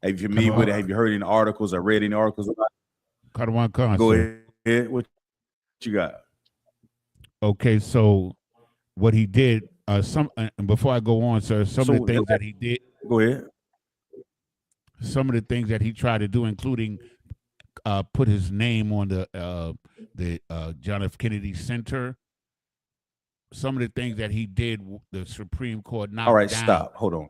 Have you familiar with it? Have you heard any articles or read any articles about it? Go ahead. What you got? Okay, so what he did, before I go on, sir, some of the things that he did. Go ahead. Some of the things that he tried to do, including put his name on the John F. Kennedy Center. Some of the things that he did, the Supreme Court knocked down. All right, stop. Hold on.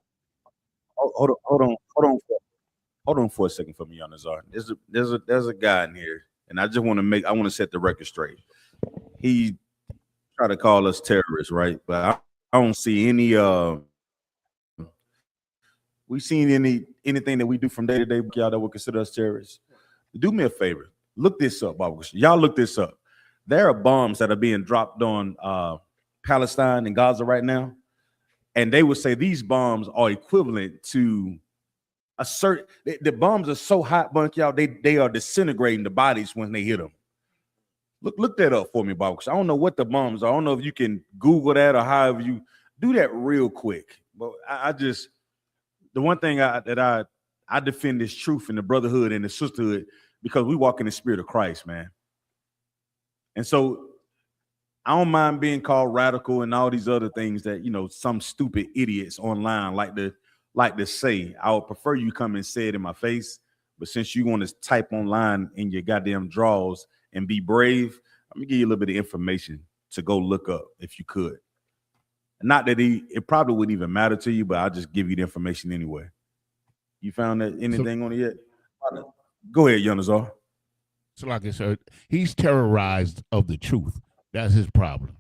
Hold on for a second for me, Nazar. There's a guy in here, and I just want to set the record straight. He tried to call us terrorists, right? But I don't see any we seen anything that we do from day to day, y'all, that would consider us terrorists. Do me a favor. Look this up, Baba. Y'all look this up. There are bombs that are being dropped on Palestine and Gaza right now. And they would say these bombs are equivalent to a certain, the bombs are so hot, Bunk, y'all, they are disintegrating the bodies when they hit them. Look that up for me, Baba. I don't know what the bombs are. I don't know if you can Google that or however you do that real quick. But the one thing I defend this truth in the brotherhood and the sisterhood, because we walk in the spirit of Christ, man. And so I don't mind being called radical and all these other things that, some stupid idiots online like to say. I would prefer you come and say it in my face. But since you want to type online in your goddamn draws and be brave, let me give you a little bit of information to go look up if you could. Not that it probably wouldn't even matter to you, but I'll just give you the information anyway. You found that anything on it yet? Go ahead, Yonazar. So like I said, he's terrorized of the truth. That's his problem.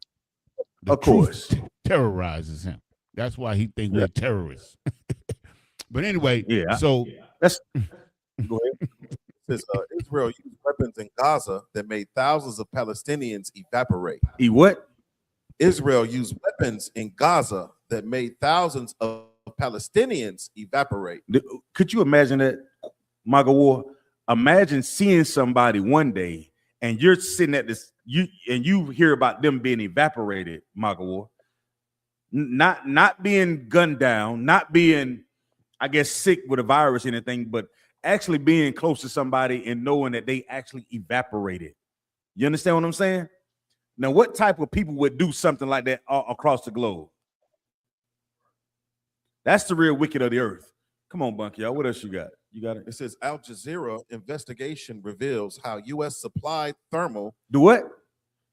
Of course. Terrorizes him. That's why he thinks we're terrorists. But anyway, that's go ahead. It says Israel used weapons in Gaza that made thousands of Palestinians evaporate. What? Israel used weapons in Gaza that made thousands of Palestinians evaporate. Could you imagine that, Maga War? Imagine seeing somebody one day and you're sitting at this, you hear about them being evaporated, Maga War. Not being gunned down, not being, I guess, sick with a virus or anything, but actually being close to somebody and knowing that they actually evaporated. You understand what I'm saying? Now, what type of people would do something like that across the globe? That's the real wicked of the earth. Come on, Bunky, y'all. What else you got? You got it? It says Al Jazeera investigation reveals how U.S. supplied thermal. The what?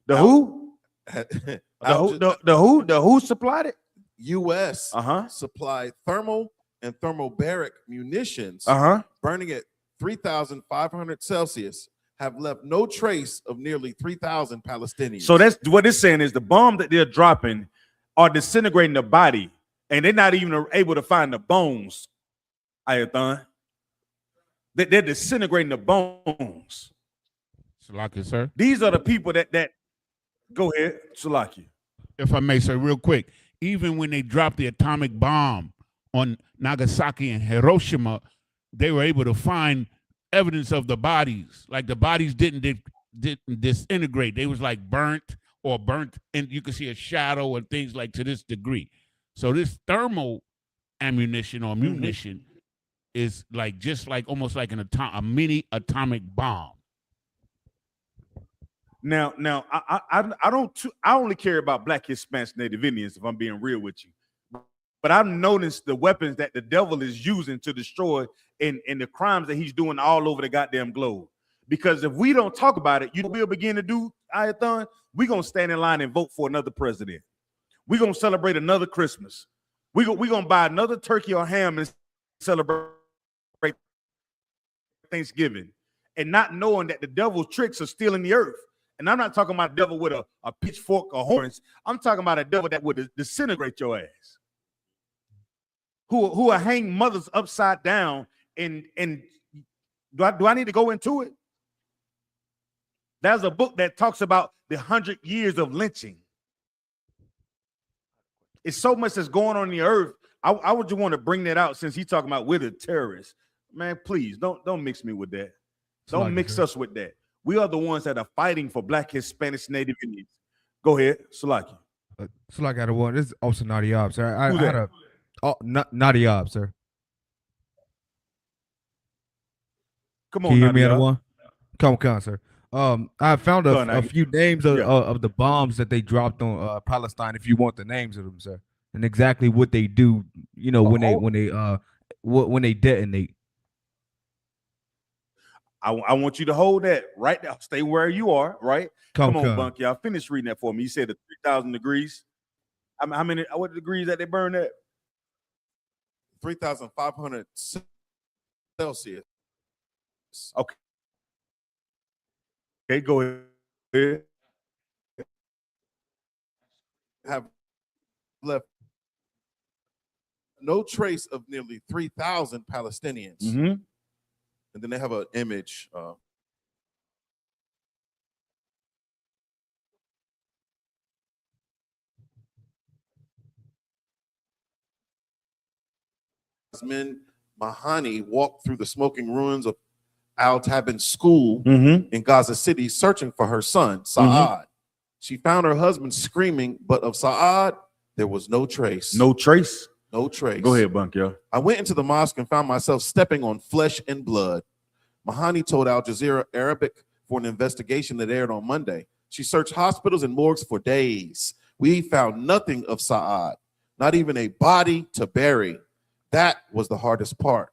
The who? The who? The who supplied it? U.S. Supplied thermal and thermobaric munitions burning at 3,500 Celsius have left no trace of nearly 3,000 Palestinians. So that's what it's saying is the bomb that they're dropping are disintegrating the body, and they're not even able to find the bones. Ayathan, they're disintegrating the bones. Salaki, sir. These are the people that go ahead, Salaki. If I may, sir, real quick. Even when they dropped the atomic bomb on Nagasaki and Hiroshima, they were able to find evidence of the bodies. Like the bodies didn't disintegrate. They was like burnt, and you can see a shadow and things like to this degree. So this thermal ammunition or munition is like just like almost like a mini atomic bomb. Now, I only care about Black, Hispanics, Native Indians, if I'm being real with you. But I've noticed the weapons that the devil is using to destroy and the crimes that he's doing all over the goddamn globe. Because if we don't talk about it, we'll begin to do, Ayathon, we're going to stand in line and vote for another president. We're going to celebrate another Christmas. We're going to buy another turkey or ham and celebrate Thanksgiving. And not knowing that the devil's tricks are stealing the earth. And I'm not talking about a devil with a pitchfork or horns. I'm talking about a devil that would disintegrate your ass. Who will hang mothers upside down and do I need to go into it? There's a book that talks about the 100 years of lynching. It's so much that's going on in the earth. I would just want to bring that out since he's talking about we're the terrorists. Man, please don't mix me with that. Don't mix us with that. We are the ones that are fighting for Black, Hispanics, Native Indians. Go ahead, Salaki. Salaki out of one. This is also Nadiab, sir. I had a Nadiab, sir. Come Can on, you hear me, Nadia. anyone? Come on, sir. I found Go on, a Nadia. few names of, Yeah. of the bombs that they dropped on Palestine. If you want the names of them, sir, and exactly what they do, you know, when they detonate. I want you to hold that right now. Stay where you are, right? Come on, Bunk. Y'all finish reading that for me. You said the 3,000 degrees. How many, what degrees that they burn at? 3,500 Celsius. Okay. Okay, go ahead. Have left no trace of nearly 3,000 Palestinians. Mm-hmm. And then they have an image. Men Mahani walked through the smoking ruins of Al Tabin School in Gaza City searching for her son, Saad. She found her husband screaming, but of Saad, there was no trace. No trace? No trace. Go ahead, Bunk, yo. I went into the mosque and found myself stepping on flesh and blood. Mahani told Al Jazeera Arabic for an investigation that aired on Monday. She searched hospitals and morgues for days. We found nothing of Saad, not even a body to bury. That was the hardest part.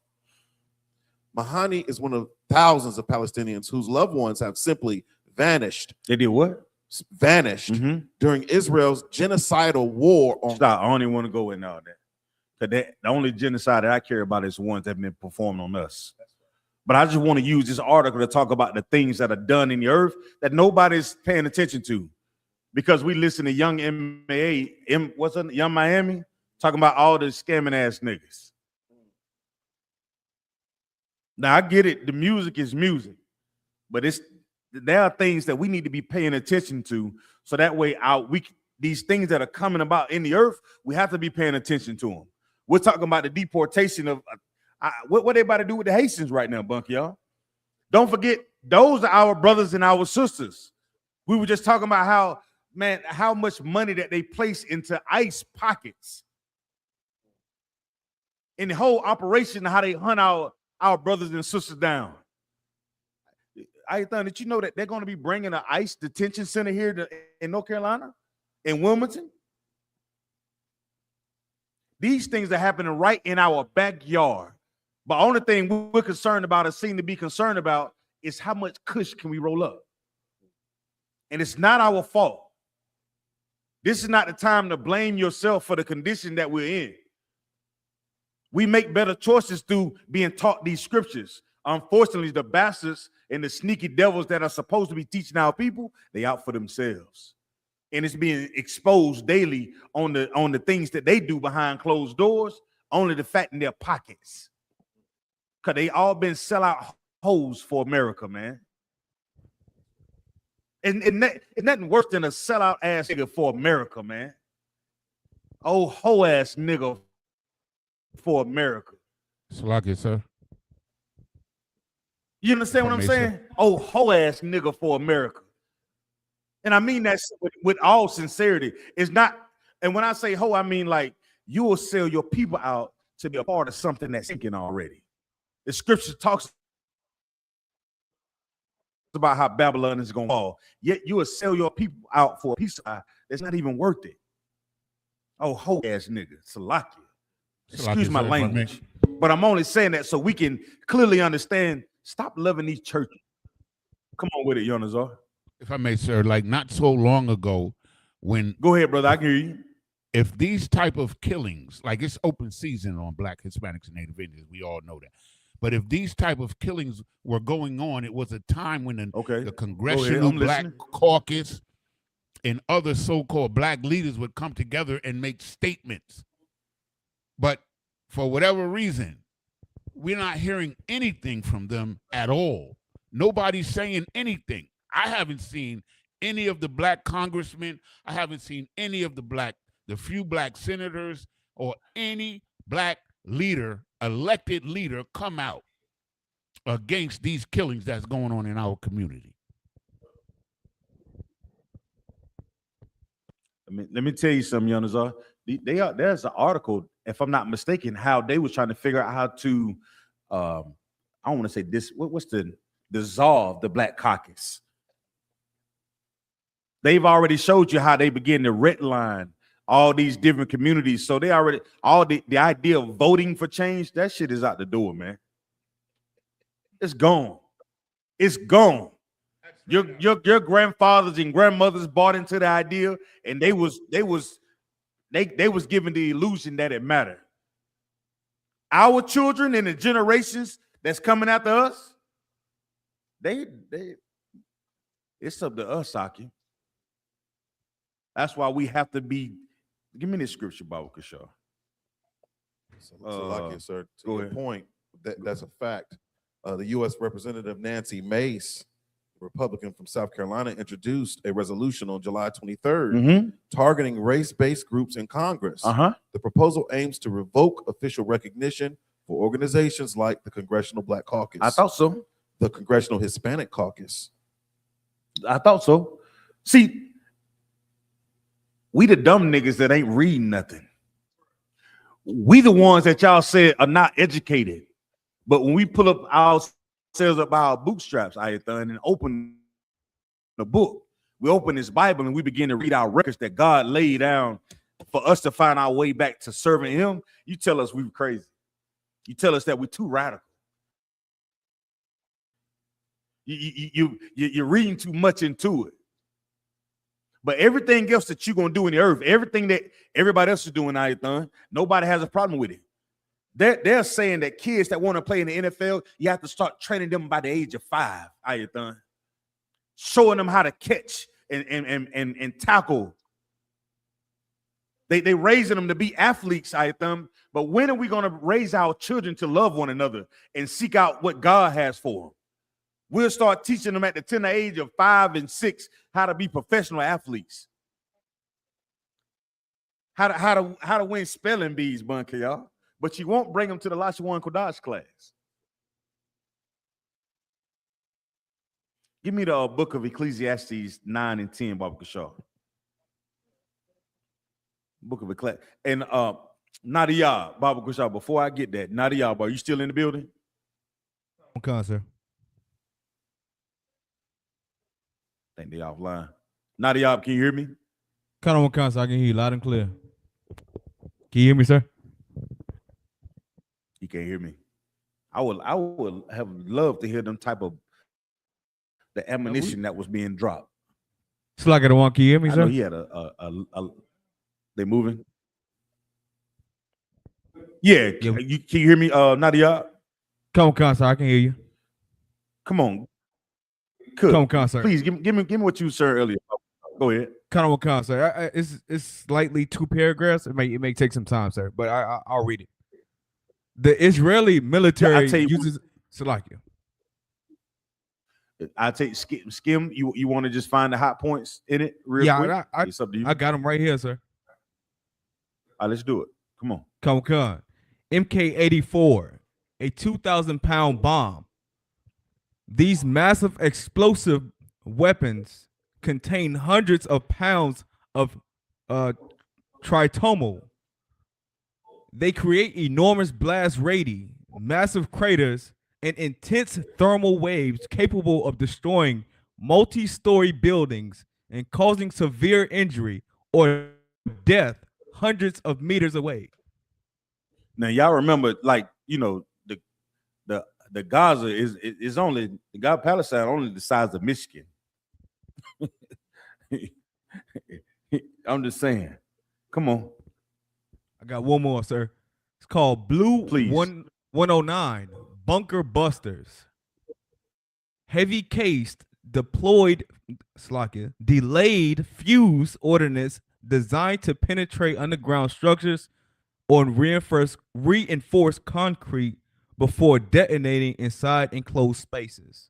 Mahani is one of thousands of Palestinians whose loved ones have simply vanished. They did what? Vanished during Israel's genocidal war on. Stop. I don't even want to go in all that. Because the only genocide that I care about is the ones that have been performed on us. But I just want to use this article to talk about the things that are done in the earth that nobody's paying attention to. Because we listen to Young Young Miami, talking about all the scamming ass niggas. Now I get it, the music is music, but there are things that we need to be paying attention to, so that way these things that are coming about in the earth, we have to be paying attention to them. We're talking about the deportation of what they about to do with the Haitians right now, Bunk, y'all. Don't forget, those are our brothers and our sisters. We were just talking about how much money that they place into ICE pockets. In the whole operation, how they hunt our brothers and sisters down. I thought that you know that they're going to be bringing an ICE detention center here in North Carolina, in Wilmington. These things are happening right in our backyard. But the only thing we're concerned about or seem to be concerned about is how much kush can we roll up. And it's not our fault. This is not the time to blame yourself for the condition that we're in. We make better choices through being taught these scriptures. Unfortunately, the bastards and the sneaky devils that are supposed to be teaching our people, they out for themselves. And it's being exposed daily on the things that they do behind closed doors, only the fat in their pockets. Because they all been sellout hoes for America, man. And it's nothing worse than a sellout ass nigga for America, man. Oh, hoe ass nigga for America. Salaki, sir. You understand what I'm saying? Oh, hoe ass nigga for America. And I mean that with all sincerity. It's not, and when I say hoe, I mean like you will sell your people out to be a part of something that's sinking already. The scripture talks about how Babylon is going to fall, yet you will sell your people out for a piece of that's not even worth it. Oh, hoe ass nigga, Salakia. Excuse my language, but I'm only saying that so we can clearly understand. Stop loving these churches. Come on with it, Yonazar. If I may, sir, like not so long ago, when go ahead, brother, I can hear you. If these type of killings, like it's open season on Black, Hispanics, and Native Indians, we all know that. But if these type of killings were going on, it was a time when the Congressional Black Caucus and other so-called Black leaders would come together and make statements. But for whatever reason, we're not hearing anything from them at all. Nobody's saying anything. I haven't seen any of the Black congressmen. I haven't seen any of the few Black senators or any Black leader, elected leader, come out against these killings that's going on in our community. Let me tell you something, Yonazar. There's an article, if I'm not mistaken, how they was trying to figure out how to, I I want to say this. What's the dissolve the Black Caucus? They've already showed you how they begin to redline all these different communities. So they already all the idea of voting for change, that shit is out the door, man. It's gone. It's gone. Your grandfathers and grandmothers bought into the idea, and they was given the illusion that it mattered. Our children and the generations that's coming after us, it's up to us, Saki. That's why we have to be. Give me this scripture, Baba Kashaw. So, sir, to your point, that's a fact. The U.S. Representative Nancy Mace, Republican from South Carolina, introduced a resolution on July 23rd targeting race-based groups in Congress. The proposal aims to revoke official recognition for organizations like the Congressional Black Caucus. I thought so. The Congressional Hispanic Caucus. I thought so. See, we the dumb niggas that ain't reading nothing. We the ones that y'all said are not educated. But when we pull up ourselves up by our bootstraps, Ayathan, and open the book, we open this Bible and we begin to read our records that God laid down for us to find our way back to serving him. You tell us we were crazy. You tell us that we're too radical. You're reading too much into it. But everything else that you're going to do in the earth, everything that everybody else is doing, Ayathan, nobody has a problem with it. They're saying that kids that want to play in the NFL, you have to start training them by the age of 5, Ayathan. Showing them how to catch and tackle. They raising them to be athletes, Ayathan. But when are we going to raise our children to love one another and seek out what God has for them? We'll start teaching them at the tender age of 5 and 6 how to be professional athletes. How to win spelling bees, Bunker, y'all. But you won't bring them to the Lashawan Kodash class. Give me the book of Ecclesiastes 9 and 10, Baba Kashaw. Book of Ecclesiastes. And Nadia, Baba Kashaw, before I get that, Nadia, are you still in the building? Okay, sir. I think they offline. Nadia, can you hear me? Kind of one, so I can hear you loud and clear. Can you hear me, sir? You can't hear me. I would have loved to hear them type of the ammunition that was being dropped. It's like I don't want. Can you hear me, I sir? know he had they moving. Yeah, can you hear me, Nadia? Come on, sir. I can hear you. Come on. Come on, sir. Please give me what you said earlier. Go ahead. Kind of one, sir. It's slightly 2 paragraphs. It may take some time, sir, but I'll read it. The Israeli military uses Salakia. I take skim. You want to just find the hot points in it real quick? It's up to you. I got them right here, sir. All right, let's do it. Come on. Come on. MK-84, a 2,000-pound bomb. These massive explosive weapons contain hundreds of pounds of tritonal. They create enormous blast radii, massive craters, and intense thermal waves capable of destroying multi-story buildings and causing severe injury or death hundreds of meters away. Now, y'all remember, like, you know, the Gaza is only the Gaza Palestine only the size of Michigan. I'm just saying. Come on. I got one more, sir. It's called Blue 109 Bunker Busters. Heavy cased, deployed, delayed fuse ordnance designed to penetrate underground structures on reinforced concrete before detonating inside enclosed spaces.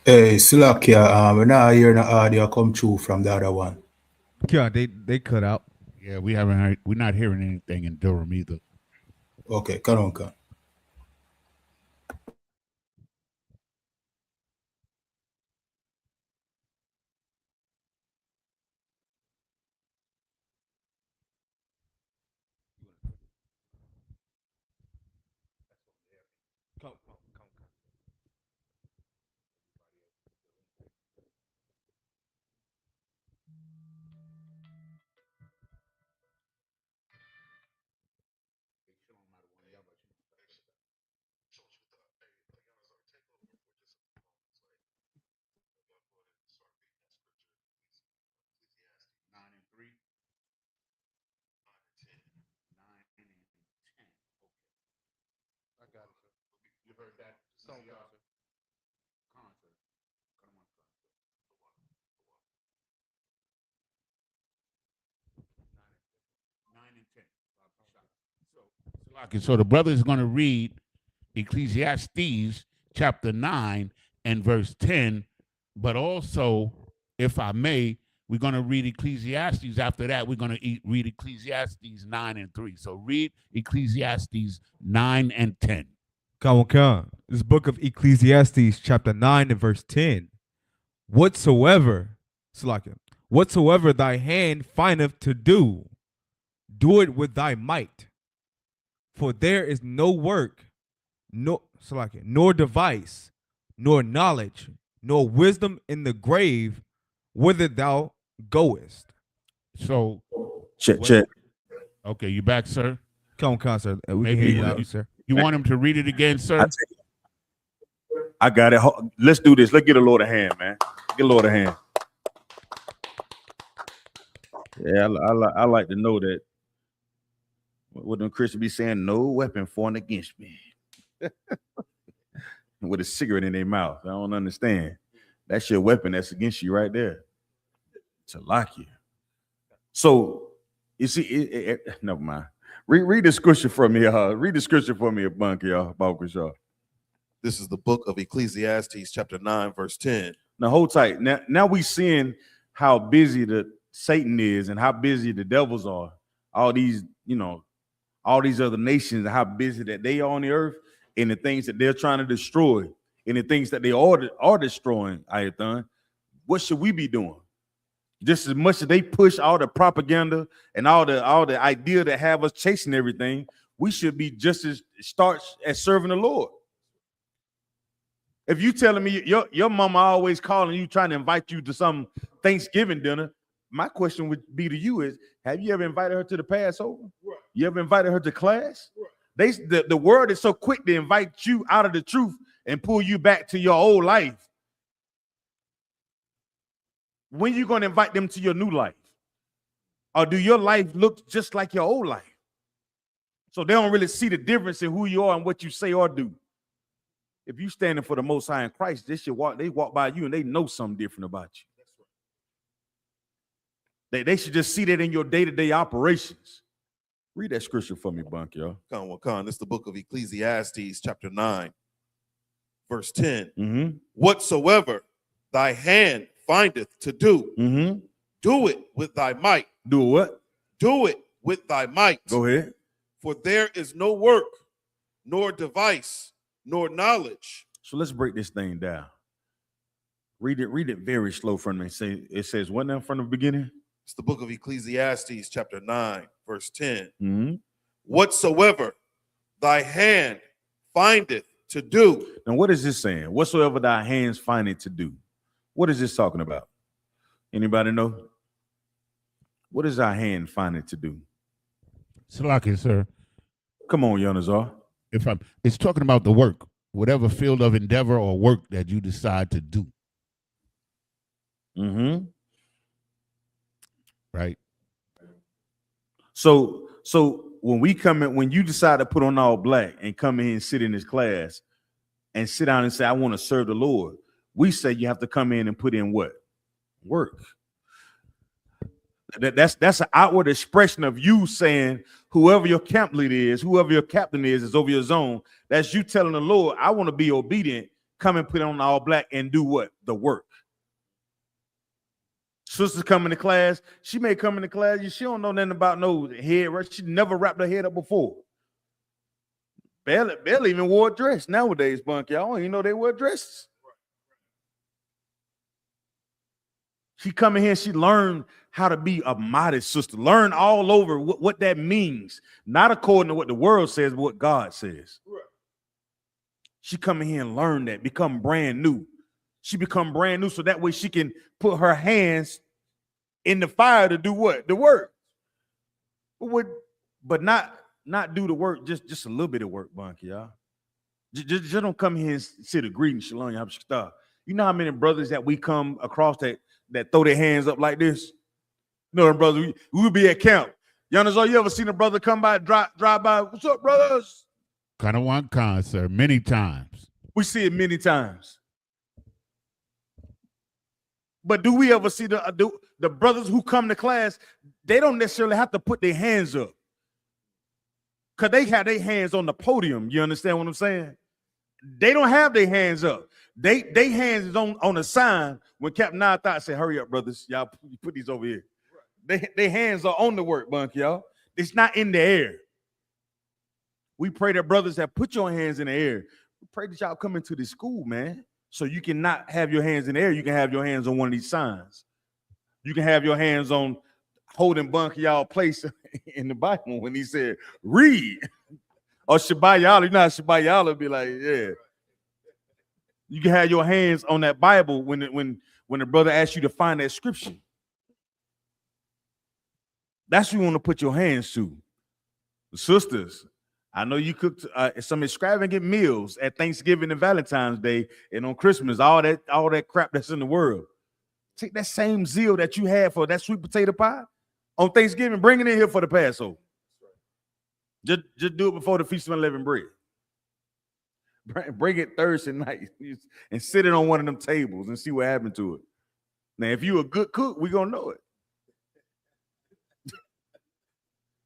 Hey, Slakia, we're not hearing the audio come through from the other one. Yeah, they cut out. Yeah, we haven't heard, we're not hearing anything in Durham either. Okay, come on, come. So the brother is going to read Ecclesiastes chapter 9 and verse 10, but also, if I may, we're going to read Ecclesiastes. After that, we're going to read Ecclesiastes 9 and 3. So read Ecclesiastes 9 and 10. Come on. This book of Ecclesiastes chapter 9 and verse 10. Whatsoever thy hand findeth to do, do it with thy might. For there is no work, nor device, nor knowledge, nor wisdom in the grave whither thou goest. So check. Okay, you back, sir? Come on, sir. We Maybe can hear you loud, sir. You want him to read it again, sir? I got it. Let's do this. Let's get a Lord a hand, man. Get a Lord a hand. Yeah, I like to know that. What them Christians be saying? No weapon formed against me. With a cigarette in their mouth. I don't understand. That's your weapon. That's against you right there. To lock you. So you see, never mind. Read the scripture for me. Read the scripture for me, a bunk, y'all. This is the book of Ecclesiastes, chapter 9, verse 10. Now hold tight. Now we seeing how busy Satan is and how busy the devils are. All these, all these other nations, how busy that they are on the earth, and the things that they're trying to destroy, and the things that they are destroying. Ayathan, what should we be doing? Just as much as they push all the propaganda and all the idea that have us chasing everything, we should be just as starts as serving the Lord. If you telling me your mama always calling you, trying to invite you to some Thanksgiving dinner, my question would be to you is, have you ever invited her to the Passover? Right. You ever invited her to class? Right. The world is so quick to invite you out of the truth and pull you back to your old life. When you going to invite them to your new life? Or do your life look just like your old life? So they don't really see the difference in who you are and what you say or do. If you standing for the Most High in Christ, they walk by you and they know something different about you. They should just see that in your day-to-day operations. Read that scripture for me, Bunk, y'all. This is the book of Ecclesiastes, chapter 9, verse 10. Mm-hmm. Whatsoever thy hand findeth to do, do it with thy might. Do what? Do it with thy might. Go ahead. For there is no work, nor device, nor knowledge. So let's break this thing down. Read it very slow from me. It says what now from the beginning? It's the book of Ecclesiastes, chapter 9, verse 10. Mm-hmm. Whatsoever thy hand findeth to do. And what is this saying? Whatsoever thy hands find it to do. What is this talking about? Anybody know? What is our hand find it to do? Salaki, sir. Come on, Yonazar. It's talking about the work, whatever field of endeavor or work that you decide to do. Mm-hmm. Right. So when you decide to put on all black and come in and sit in this class and sit down and say, I want to serve the Lord, we say you have to come in and put in what? Work. That's an outward expression of you saying whoever your camp leader is, whoever your captain is over your zone. That's you telling the Lord, I want to be obedient come and put on all black and do what? The work. Sisters coming to class. She may come into class. She don't know nothing about no head wrap. She never wrapped her head up before. Barely even wore a dress nowadays, Bunky. I don't even know they wear dresses. She come in here, she learned how to be a modest sister. Learn all over what that means. Not according to what the world says, but what God says. She come in here and learn that, become brand new. She become brand new so that way she can put her hands in the fire to do what? The work. But not do the work, just a little bit of work, Bunky, y'all. Just don't come here and sit a greeting, shalom, y'all stuff. You know how many brothers that we come across that throw their hands up like this? You know, brother, we'll be at camp. You understand? You ever seen a brother come by, drive by? What's up, brothers? Kind of one con, sir, many times. We see it many times. But do we ever see the brothers who come to class? They don't necessarily have to put their hands up, because they have their hands on the podium. You understand what I'm saying? They don't have their hands up. They hands is on the sign when Captain Thought said, hurry up, brothers. Y'all put these over here. Their hands are on the work, Bunky, y'all. It's not in the air. We pray that brothers that put your hands in the air. We pray that y'all come into this school, man, so you can not have your hands in the air. You can have your hands on one of these signs. You can have your hands on holding Bunky y'all place in the Bible when he said, read. Or Shabbat, you know how Shabbat will be like, yeah. You can have your hands on that Bible when the brother asks you to find that scripture. That's what you want to put your hands to. The sisters, I know you cooked some extravagant meals at Thanksgiving and Valentine's Day and on Christmas, all that crap that's in the world. Take that same zeal that you had for that sweet potato pie on Thanksgiving, bring it in here for the Passover. Just do it before the Feast of Unleavened Bread. Bring it Thursday night and sit it on one of them tables and see what happened to it. Now, if you're a good cook, we're going to know it.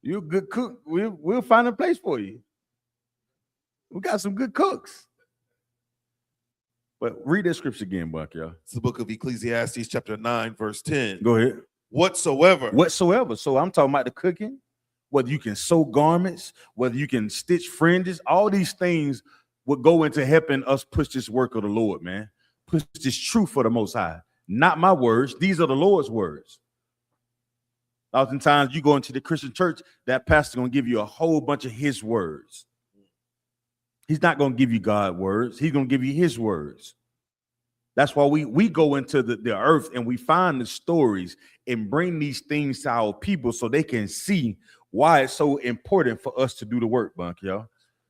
You're a good cook, we'll find a place for you. We got some good cooks. But read that scripture again, Buck, y'all. It's the book of Ecclesiastes, chapter 9, verse 10. Go ahead. Whatsoever. So I'm talking about the cooking, whether you can sew garments, whether you can stitch fringes, all these things would go into helping us push this work of the Lord, man. Push this truth for the Most High. Not my words. These are the Lord's words. Oftentimes you go into the Christian church, that pastor's going to give you a whole bunch of his words. He's not going to give you God's words. He's going to give you his words. That's why we go into the earth and we find the stories and bring these things to our people so they can see why it's so important for us to do the work, Bunk, y'all.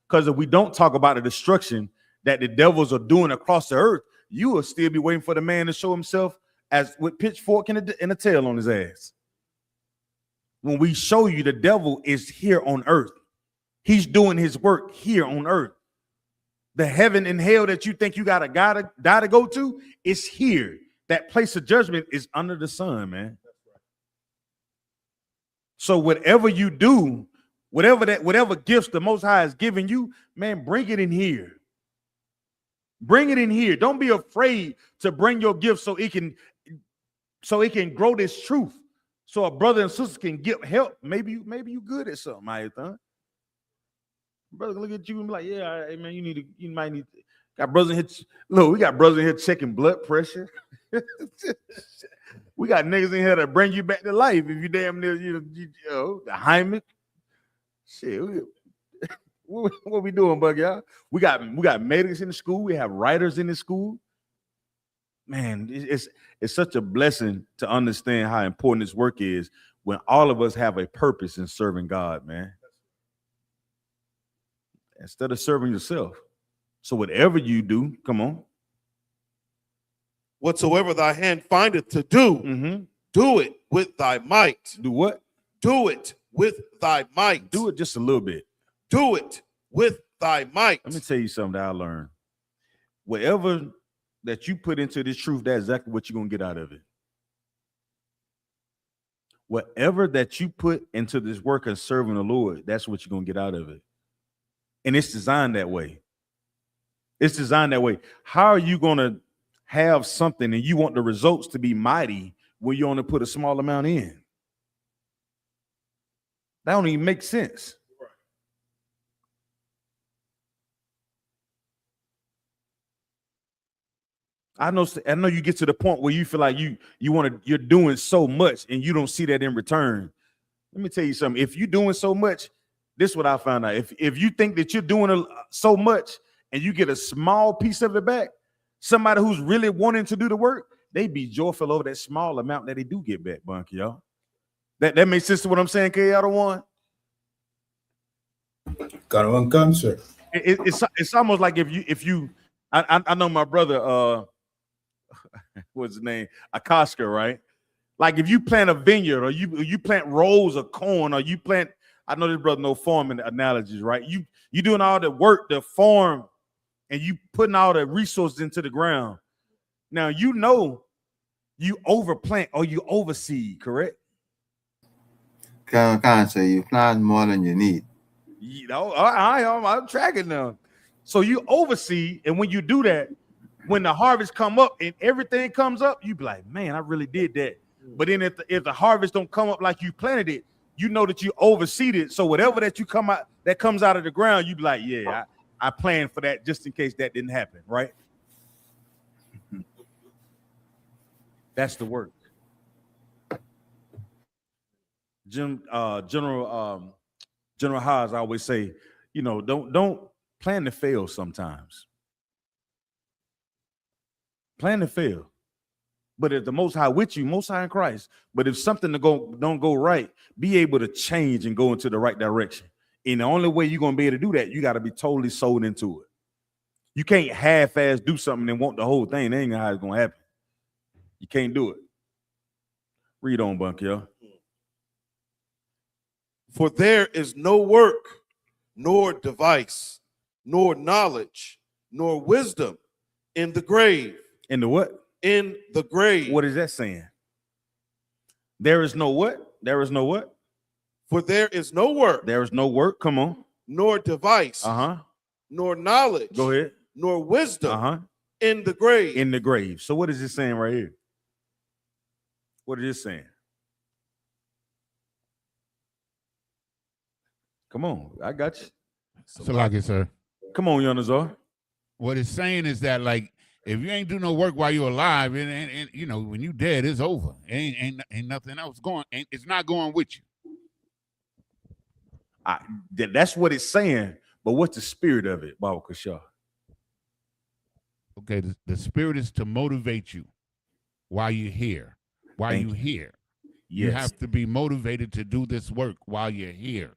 Because if we don't talk about the destruction that the devils are doing across the earth, you will still be waiting for the man to show himself as with pitchfork and a tail on his ass. When we show you the devil is here on earth, he's doing his work here on earth. The heaven and hell that you think you gotta die to go to is here. That place of judgment is under the sun, man. So whatever you do, whatever gifts the Most High has given you, man, bring it in here. Bring it in here. Don't be afraid to bring your gift so it can grow this truth. So a brother and sister can get help. Maybe you good at something, Ayathan. Brother, look at you and be like, yeah, hey, man, you might need. Got brothers in here. Look, we got brothers in here checking blood pressure. We got niggas in here that bring you back to life if you damn near the Heimlich. Shit, what we doing, bug y'all? We got medics in the school. We have writers in the school. Man, it's such a blessing to understand how important this work is when all of us have a purpose in serving God, man. Instead of serving yourself. So whatever you do, come on. Whatsoever thy hand findeth to do, do it with thy might. Do what? Do it with thy might. Do it just a little bit. Do it with thy might. Let me tell you something that I learned. Whatever that you put into this truth, that's exactly what you're going to get out of it. Whatever that you put into this work of serving the Lord, that's what you're going to get out of it. And it's designed that way. It's designed that way. How are you going to have something and you want the results to be mighty when you only put a small amount in? That don't even make sense. I know you get to the point where you feel like you're doing so much and you don't see that in return. Let me tell you something. If you're doing so much, this is what I found out. If you think that you're doing so much and you get a small piece of it back, somebody who's really wanting to do the work, they be joyful over that small amount that they do get back, Bunky, y'all. That makes sense to what I'm saying, K. Out of one. Got one concert. It's almost like if you I know my brother what's his name? Akaska, right? Like if you plant a vineyard or you plant rows of corn or you plant, I know this brother no farming analogies, right? You doing all the work, the farm, and you putting all the resources into the ground. Now you know you overplant or you overseed, correct? Can't say you plant more than you need. You know, I'm tracking now. So you oversee, and when you do that, when the harvest come up and everything comes up, you be like, man, I really did that. But then if the harvest don't come up like you planted it, you know that you overseed it. So whatever that comes out of the ground, you be like, yeah, I planned for that just in case that didn't happen, right? That's the work. General Haas, I always say, you know, don't plan to fail sometimes. Plan to fail. But if the Most High with you, Most High in Christ, but if something don't go right, be able to change and go into the right direction. And the only way you're going to be able to do that, you got to be totally sold into it. You can't half-ass do something and want the whole thing. That ain't how it's going to happen. You can't do it. Read on, Bunk, yo. For there is no work, nor device, nor knowledge, nor wisdom in the grave. In the what? In the grave. What is that saying? There is no what? There is no what? For there is no work. There is no work. Come on. Nor device. Nor knowledge. Go ahead. Nor wisdom. In the grave. In the grave. So what is it saying right here? What is it saying? Come on, I got you. Salaki, sir. Come on, Yonazar. What it's saying is that, like, if you ain't do no work while you're alive, and you know, when you dead, it's over. Ain't nothing else going. It's not going with you. That's what it's saying. But what's the spirit of it, Baba Kasha? Okay, the spirit is to motivate you while you're here. While you're here, you have to be motivated to do this work while you're here.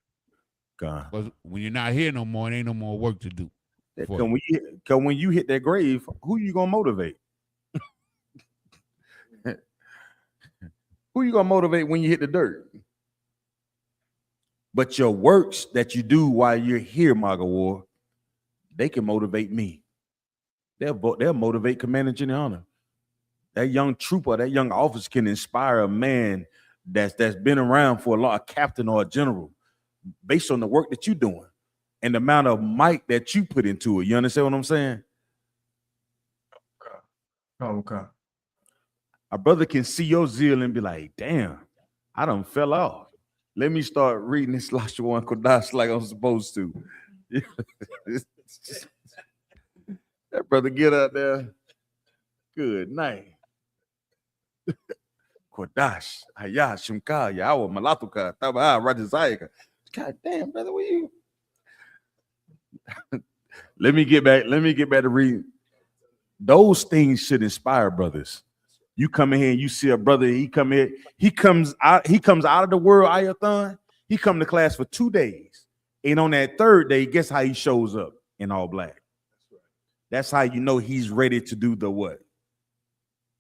Because when you're not here no more, it ain't no more work to do. Because when you hit that grave, who you gonna motivate? Who you gonna motivate when you hit the dirt? But your works that you do while you're here, Magawar, they can motivate me. They'll motivate Commander General. That young trooper, that young officer can inspire a man that's been around for a captain or a general, based on the work that you're doing and the amount of might that you put into it. You understand what I'm saying? Okay. A brother can see your zeal and be like, damn, I done fell off. Let me start reading this Lashawan Kodash like I'm supposed to. That brother get out there. Good night. Kodash, Haya, Shimka, Yawa, Malatuka, Taba, Rajazayaka. God damn, brother, what you? Let me get back to reading. Those things should inspire brothers. You come in here and you see a brother, he comes out of the world, Ayathon. He come to class for 2 days. And on that third day, guess how he shows up in all black? That's how you know he's ready to do the what?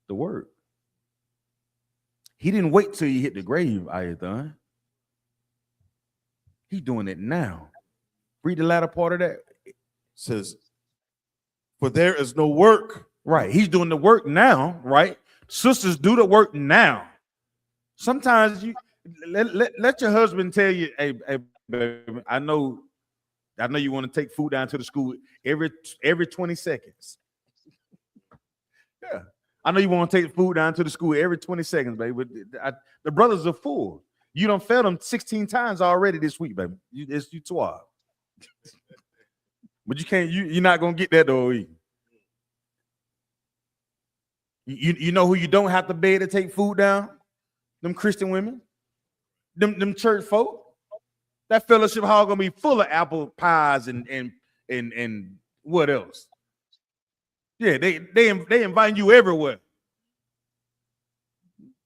The work. He didn't wait till he hit the grave, Ayathon. He's doing it now. Read the latter part of that. It says, for there is no work. Right. He's doing the work now, right? Sisters, do the work now. Sometimes you let your husband tell you, hey, baby, I know I know you want to take food down to the school every 20 seconds. Yeah. I know you want to take food down to the school every 20 seconds, baby. But the brothers are full. You done fed them 16 times already this week, baby. You 12. But you can't, you're not gonna get that though. You know who you don't have to beg to take food down? Them Christian women, them church folk. That fellowship hall gonna be full of apple pies and what else? Yeah, they inviting you everywhere.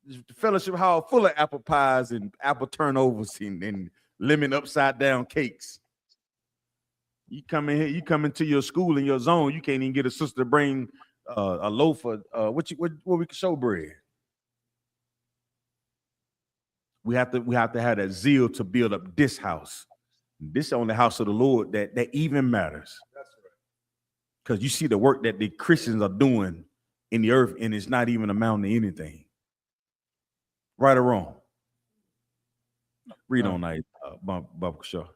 The fellowship hall full of apple pies and apple turnovers and lemon upside down cakes. You come in here, you come into your school in your zone, you can't even get a sister to bring a loaf of what we can show bread. We have to have that zeal to build up this house. This is the only house of the Lord that even matters. That's right. Because you see the work that the Christians are doing in the earth, and it's not even amounting to anything. Right or wrong? Read on that, Baba Shaw.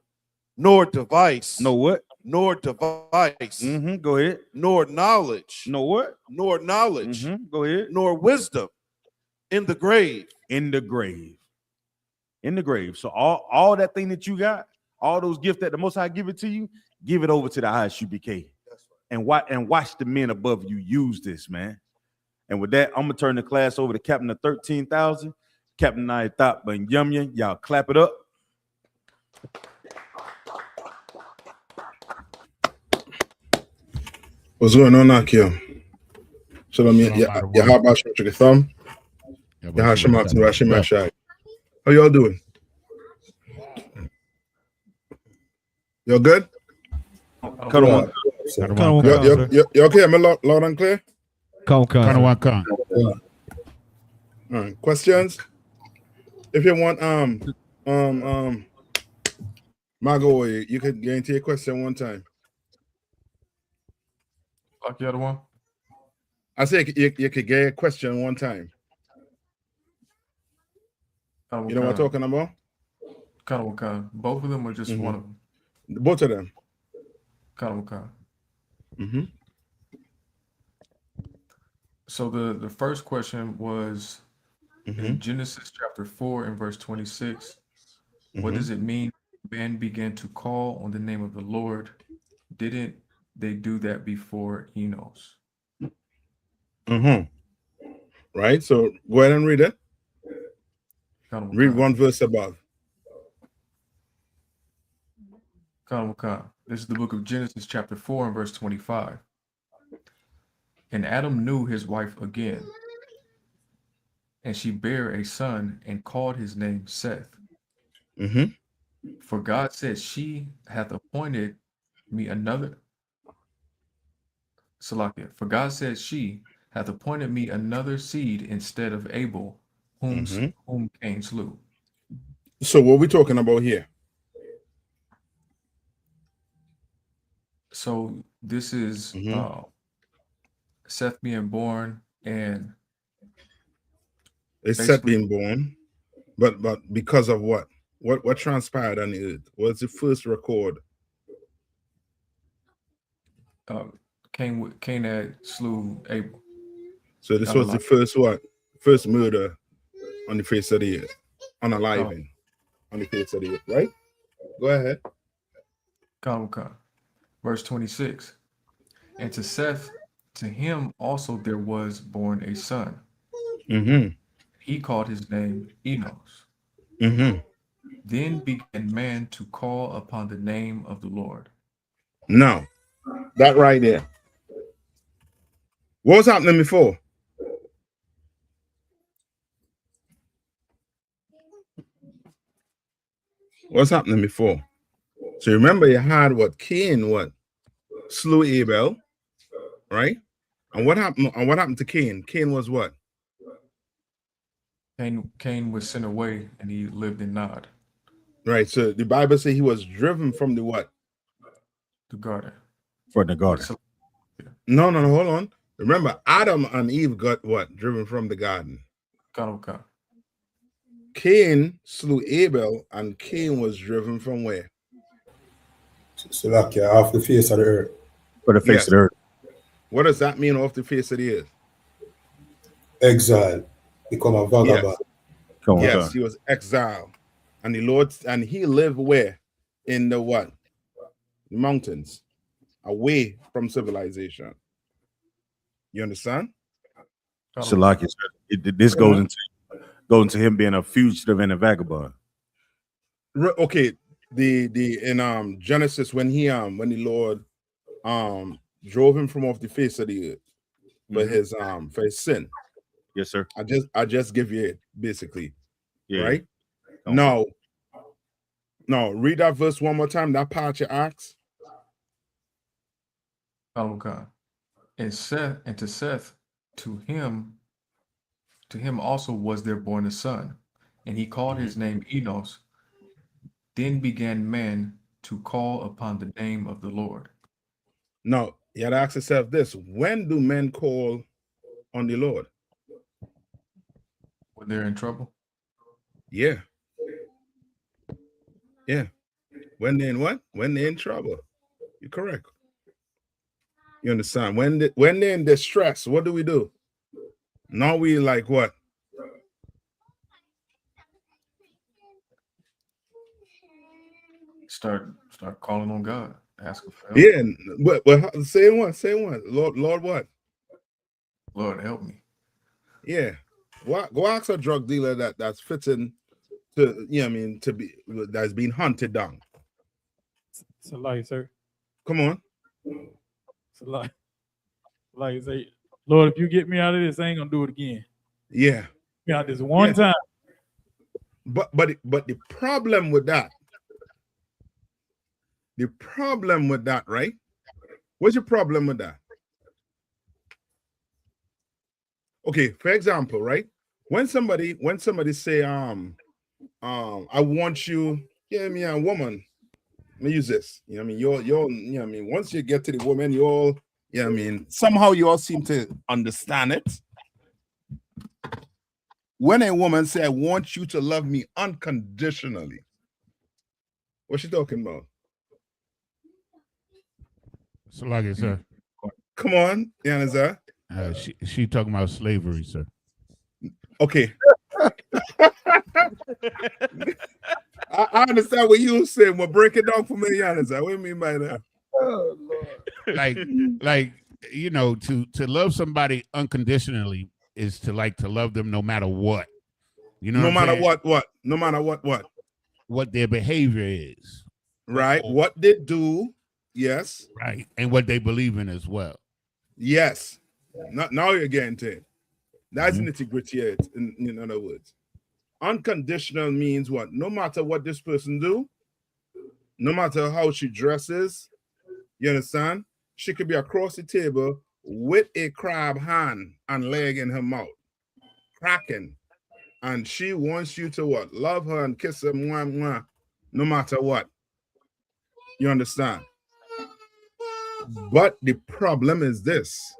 Nor device. No what? Nor device. Go ahead. Nor knowledge. No what? Nor knowledge. Go ahead. Nor wisdom in the grave. In the grave. In the grave. So all that thing that you got, all those gifts that the Most High give it to you, give it over to the Isupk. And watch the men above you use this, man. And with that, I'm gonna turn the class over to Captain of 13,000, Captain Thought and Yumya. Y'all clap it up. What's going on now, Kim? Shalom, Yahaba Thumb. How y'all doing? Y'all good? Cut on. You okay? Am I loud and clear? All right. Questions? If you want, Margo, you could guarantee a question one time. Like the other one? I say you could get a question one time. You know what I'm talking about? Kind of. Both of them or just one of them? Both of them. Kind of. So the first question was in Genesis chapter 4 and verse 26. What does it mean? Man began to call on the name of the Lord. Didn't they do that before Enos? Right. So go ahead and read it. Read one verse above. This is the book of Genesis chapter 4 and verse 25. And Adam knew his wife again, and she bare a son and called his name Seth. For God said, she hath appointed me another. Salakia. For God said, she hath appointed me another seed instead of Abel, whom Cain slew. So what are we talking about here? So this is Seth being born, and it's Seth being born, but because of what? What transpired on the earth? What's the first record? Cain had slew Abel. So this was the first what? First murder on the face of the earth, unaliving on the face of the earth, right? Go ahead. Verse 26. And to Seth, to him also there was born a son. He called his name Enos. Then began man to call upon the name of the Lord. Now, that right there. What was happening before? What's happening before? So remember, you had what Cain slew Abel, right? And what happened? And what happened to Cain? Cain was what? Cain was sent away, and he lived in Nod. Right. So the Bible says he was driven from the what? The garden. From the garden. No, hold on. Remember, Adam and Eve got what? Driven from the garden. Cain slew Abel, and Cain was driven from where? So like off the face of the earth. For the face Yes. of the earth. What does that mean off the face of the earth? Exile. Become a vagabond. Come on, Yes, son. he was exiled. And the Lord, and he lived where? In the what? The mountains, away from civilization. You understand? Shalaki, this goes into him being a fugitive and a vagabond. Okay, the in Genesis when the Lord drove him from off the face of the earth for his sin. Yes, sir. I just give you it basically. Yeah. Right? Okay. No, read that verse one more time. That part you asked. Okay. And to Seth, to him also was there born a son, and he called his name Enos. Then began man to call upon the name of the Lord. Now, you had to ask yourself this: when do men call on the Lord? When they're in trouble? Yeah. Yeah. When they're in what? When they're in trouble. You're correct. You understand? When they're in distress, what do? Now we like what? Start calling on God, asking for help. Yeah, but say one. Lord what? Lord, help me. Yeah. Go ask a drug dealer that's fitting to, to be, that's being hunted down. It's a lie, sir. Come on. It's a lie. Like say, Lord, if you get me out of this, I ain't gonna do it again. Yeah. Get me out this one time. But the problem with that, right? What's your problem with that? Okay, for example, right? When somebody say, I want you, me a woman. Let me use this. Once you get to the woman, you all, somehow you all seem to understand it. When a woman say, I want you to love me unconditionally, what's she talking about? Shalaki, sir. Come on, Yanazar. She talking about slavery, sir. Okay. I understand what you saying. Well, break it down for me, Yanazar. What do you mean by that? Oh, Lord. like to love somebody unconditionally is to love them no matter what. You know, no matter what, no matter what their behavior is, right? What they do, yes, right, and what they believe in as well. Yes. Now you're getting to it. That's nitty-gritty. In other words, unconditional means what? No matter what this person do, no matter how she dresses, you understand? She could be across the table with a crab hand and leg in her mouth, cracking, and she wants you to what? Love her and kiss her, mwah, mwah, no matter what. You understand? But the problem is this.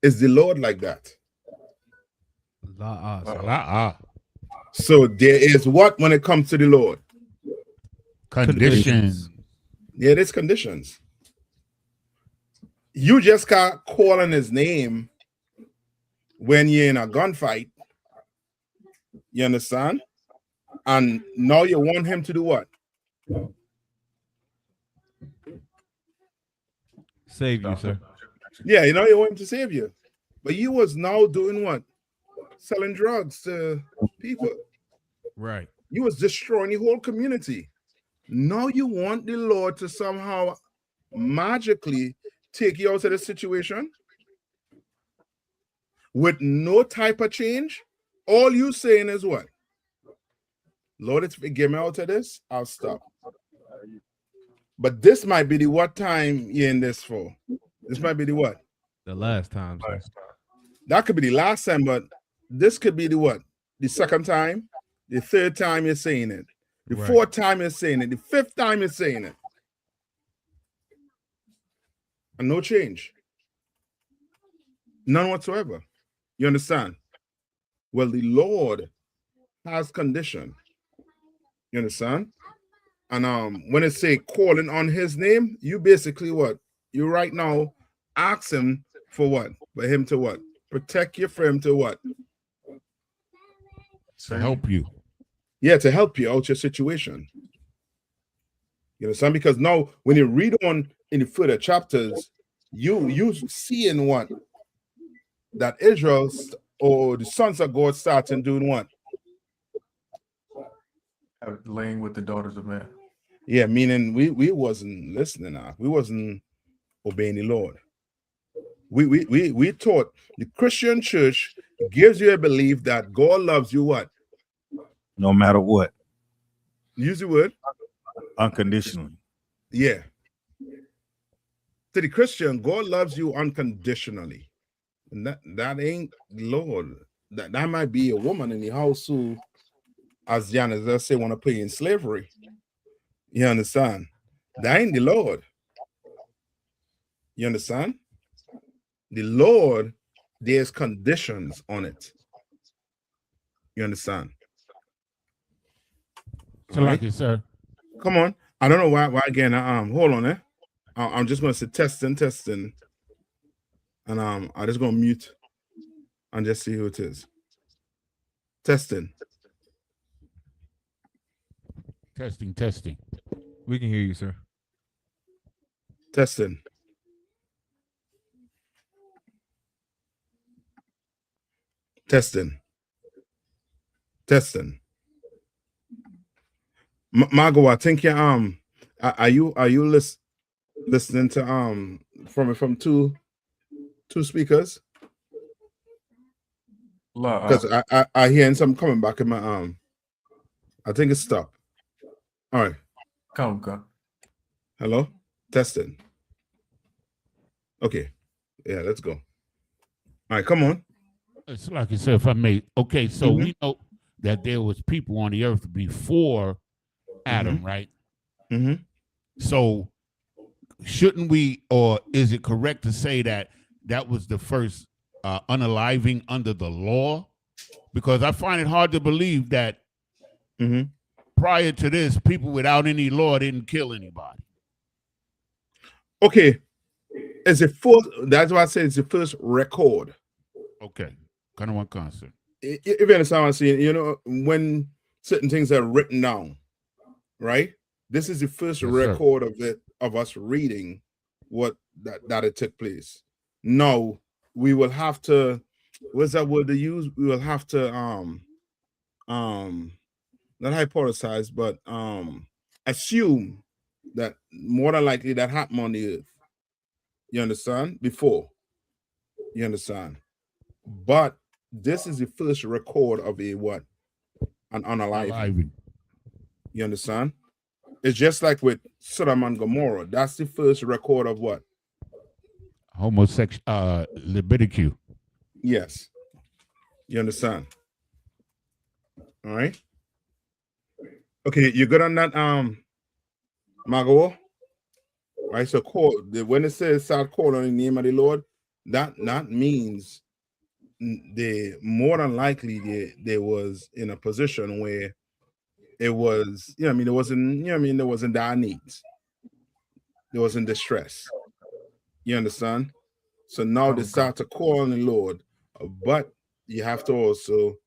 Is the Lord like that? So there is what when it comes to the Lord? Conditions. Yeah, there's conditions. You just can't call on his name when you're in a gunfight. You understand? And now you want him to do what? Save you, sir. Yeah, you want him to save you. But you was now doing what? Selling drugs to people. Right. You was destroying the whole community. Now you want the Lord to somehow magically take you out of the situation with no type of change. All you saying is what? Lord, if you get me out of this, I'll stop. But this might be the what time you're in this for. This might be the what? The last time, sir. That could be the last time, but this could be the what? The second time, the third time you're saying it, the fourth time you're saying it, the fifth time you're saying it. And no change. None whatsoever. You understand? Well, the Lord has condition. You understand? And when it say calling on his name, you basically what? You right now ask him for what? For him to what? Protect you, for him to what? To help you. Yeah, to help you out your situation. You understand? Because now when you read on in the further chapters, you see in what? That Israel or the sons of God starting doing what? Laying with the daughters of men. Yeah, meaning we wasn't listening now. We wasn't obeying the Lord. We taught the Christian church gives you a belief that God loves you what? No matter what. Use the word. Unconditionally. Yeah. To the Christian, God loves you unconditionally. And that ain't Lord. That might be a woman in the house who, as Janice does say, want to put you in slavery. You understand? That ain't the Lord. You understand? The Lord, there's conditions on it. You understand? So like it, sir. Come on. I don't know why again. Hold on there. I'm just gonna say testing. And I'm just gonna mute and just see who it is. Testing. Testing. We can hear you, sir. Testing. Margot, I think you are you listening to from two speakers? Because I hearing something coming back in my I think it's stopped. All right. Come. Hello? Testing. Okay. Yeah, let's go. All right, come on. It's like I said, if I may. Okay, so we know that there was people on the earth before Adam, right? Mm-hmm. So shouldn't we, or is it correct to say that that was the first unaliving under the law? Because I find it hard to believe that prior to this, people without any law didn't kill anybody. Okay. It's the first, that's why I say it's the first record. Okay. Kind of one concept. If you understand what I'm saying, you know, when certain things are written down, right? This is the first record of us reading what that it took place. Now we will have to, what's that word to use? We will have to not hypothesize, but assume that more than likely that happened on the earth. You understand? Before. You understand? But this is the first record of a what? An unaliving. You understand? It's just like with Sodom and Gomorrah. That's the first record of what? Homosexual Leviticus. Yes. You understand? All right. Okay, you good on that, Margot? Right. So when it says start calling on the name of the Lord, that means they more than likely they was in a position where it was, you know, I mean, there wasn't, you know, I mean, there wasn't dire needs. There wasn't distress. You understand? So now they start to call on the Lord, but you have to also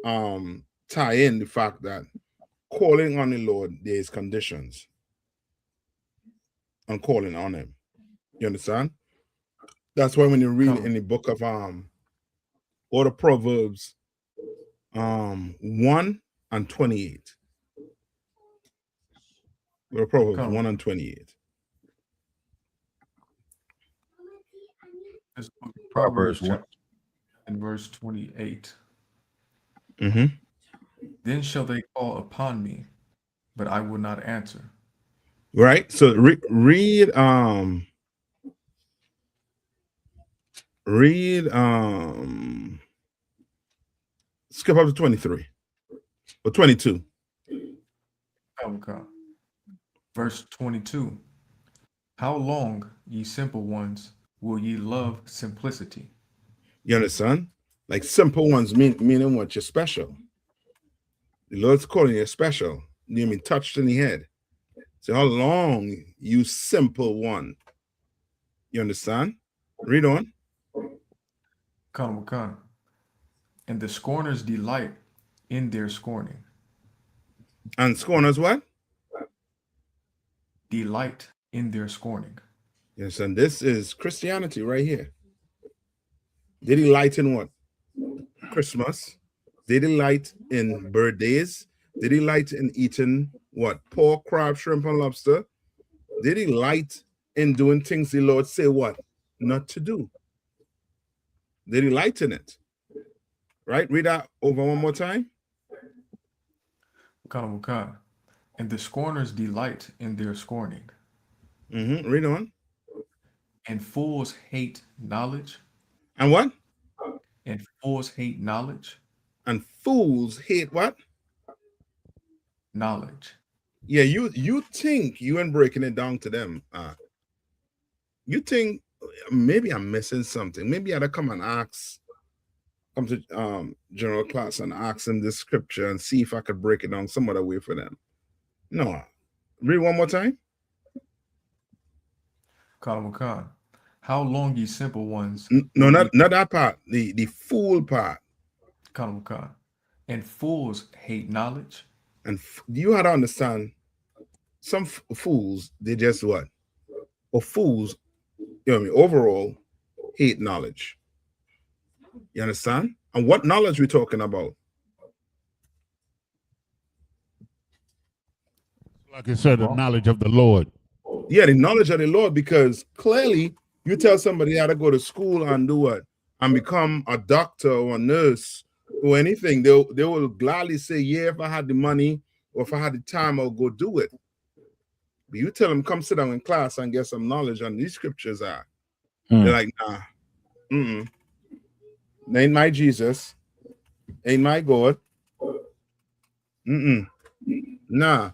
tie in the fact that calling on the Lord, there's conditions on calling on him. You understand? That's why when you read in the book of or the Proverbs 1 and 28. The Proverbs 1 and 28. Proverbs in verse 28. Then shall they call upon me, but I will not answer. Right. So read skip up to 23 or 22. Okay. Verse 22. How long, ye simple ones, will ye love simplicity? You understand? Like simple ones meaning what? You're special. The Lord's calling you special. You mean touched in the head. So how long, you simple one? You understand? Read on. Come. And the scorners delight in their scorning. And scorners what? Delight in their scorning. Yes, and this is Christianity right here. They delight in what? Christmas. They delight in birthdays. They delight in eating what? Pork, crab, shrimp, and lobster. They delight in doing things the Lord say what? Not to do. They delight in it. Right? Read that over one more time. Come. And the scorners delight in their scorning. Read on. And fools hate knowledge. And what? And fools hate knowledge. And fools hate what? Knowledge. Yeah, you think you ain't breaking it down to them. You think maybe I'm missing something. Maybe I'd come and come to general class and ask them this scripture and see if I could break it down some other way for them. No. Read one more time. Khan. How long, ye simple ones? No, not that part. The fool part. Khan. And fools hate knowledge. And you had to understand, some fools, they just what? Or fools, you know what I mean, overall, hate knowledge. You understand? And what knowledge we talking about? Like I said, the knowledge of the Lord. Yeah, the knowledge of the Lord, because clearly you tell somebody how to go to school and do what? And become a doctor or a nurse or anything. They will gladly say, yeah, if I had the money or if I had the time, I'll go do it. But you tell them, come sit down in class and get some knowledge on these scriptures are. They're like, nah. Ain't my Jesus. Ain't my God. Nah.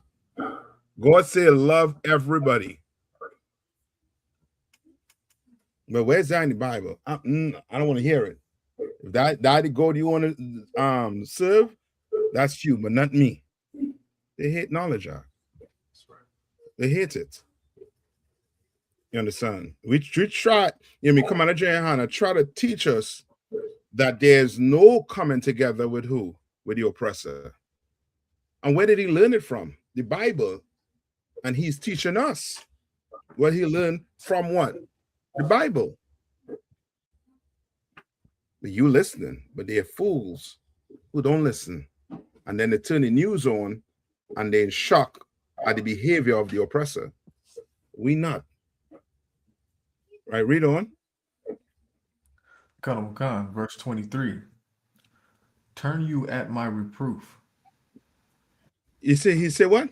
God say love everybody. But where's that in the Bible? I don't want to hear it. If that the God you want to serve, that's you, but not me. They hate knowledge. They hate it. You understand? We try, come on, Hannah, try to teach us that there's no coming together with who? With the oppressor. And where did he learn it from? The Bible. And he's teaching us what he learned from what? The Bible. But you listening, but they're fools who don't listen. And then they turn the news on and they're in shock at the behavior of the oppressor. We not. Right, read on. Khan, verse 23. Turn you at my reproof. He said what?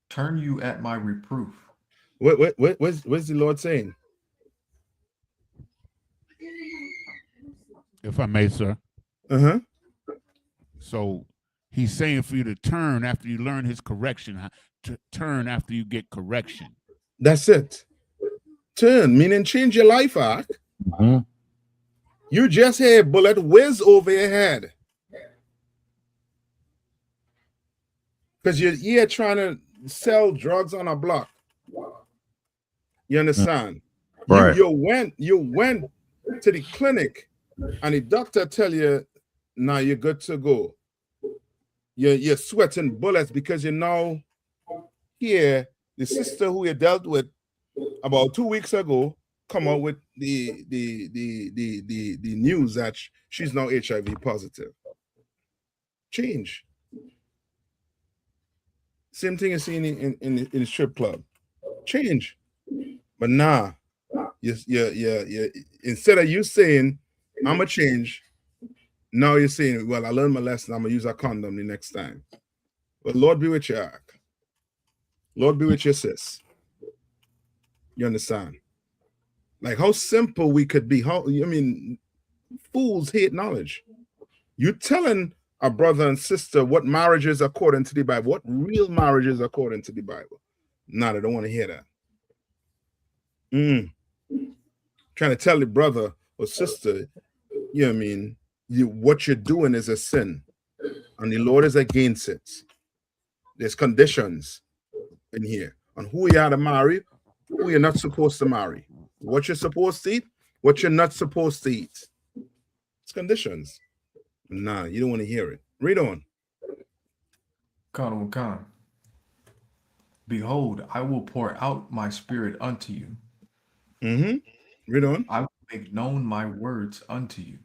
Turn you at my reproof. What's the Lord saying? If I may, sir. So he's saying for you to turn after you learn his correction, to turn after you get correction. That's it. Turn, meaning change your life, Ark. You just had a bullet whiz over your head. Because you're here trying to sell drugs on a block. You understand? Right. You went to the clinic and the doctor tell you, now you're good to go. You're sweating bullets because you're now here. The sister who you dealt with about 2 weeks ago come out with the news that she's now HIV positive. Change. Same thing you're seeing in the strip club. Change. But nah, you instead of you saying, I'm going to change, now you're saying, well, I learned my lesson, I'm going to use a condom the next time. But Lord be with you, Ark. Lord be with your sis. You understand? Like how simple we could be. Fools hate knowledge. You telling a brother and sister what marriage is according to the Bible, what real marriage is according to the Bible. Nah, they don't want to hear that. Trying to tell the brother or sister, what you're doing is a sin, and the Lord is against it. There's conditions. in here on who you are to marry, who you're not supposed to marry, what you're supposed to eat, what you're not supposed to eat. It's conditions. Nah, you don't want to hear it. Read on. Khan. Behold, I will pour out my spirit unto you. Read on. I will make known my words unto you.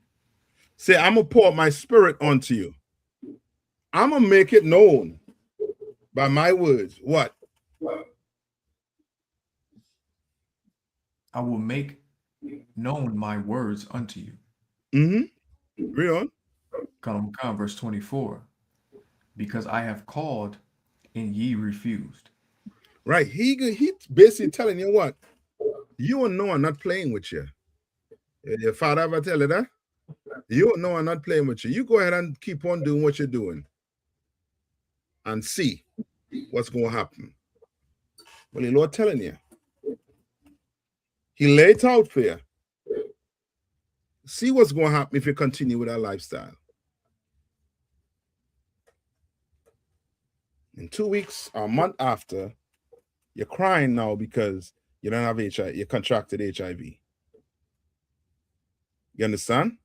Say, I'm going to pour my spirit onto you. I'm going to make it known by my words. What? I will make known my words unto you. Read on. Khan, verse 24. Because I have called and ye refused. Right. He basically telling you what? You and Noah not playing with you. Your father ever tell you that? You and Noah not playing with you. You go ahead and keep on doing what you're doing and see what's going to happen. Well, the Lord telling you. He laid it out for you. See what's going to happen if you continue with that lifestyle. In 2 weeks or a month after, you're crying now because you don't have HIV. You contracted HIV. You understand?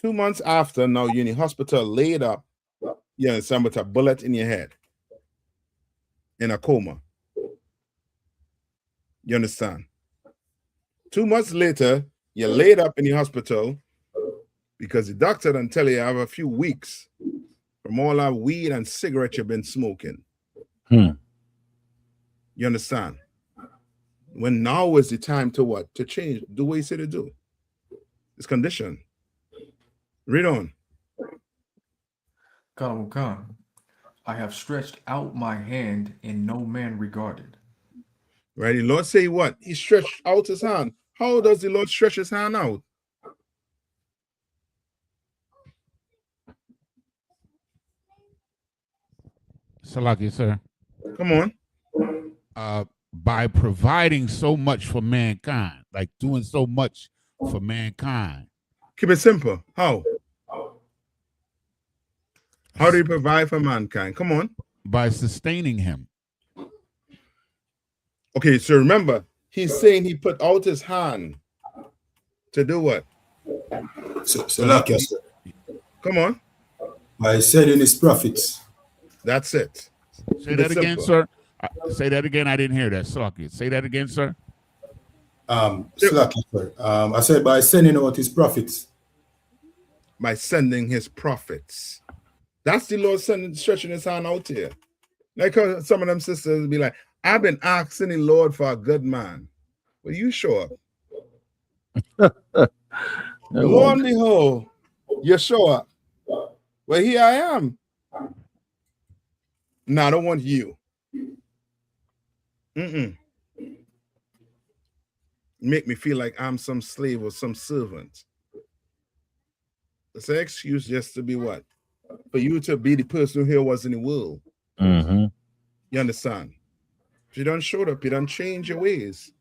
2 months after, now you're in the hospital laid up. You understand? With a bullet in your head. In a coma. You understand? 2 months later, you're laid up in the hospital because the doctor done tell you have a few weeks from all that weed and cigarette you've been smoking. You understand? When now is the time to what? To change. Do what you say to do. It's condition. Read on. Khan, I have stretched out my hand and no man regarded. Right? The Lord say what? He stretched out his hand. How does the Lord stretch his hand out? Salaki, sir. Come on. By providing so much for mankind, like doing so much for mankind. Keep it simple. How? How do you provide for mankind? Come on. By sustaining him. Okay, so remember, he's saying he put out his hand to do what? Come on. By sending his prophets. That's it. Say that again, sir. Say that again. I didn't hear that. Salaki. Say that again, sir. Sir. I said by sending out his prophets. By sending his prophets. That's the Lord stretching his hand out here. Like some of them sisters be like, I've been asking the Lord for a good man. Well, you sure? Lo and behold, you show up. Well, here I am. No, I don't want you. Make me feel like I'm some slave or some servant. It's an excuse just to be what? For you to be the person who here was in the world. You understand? If you don't show up, you don't change your ways.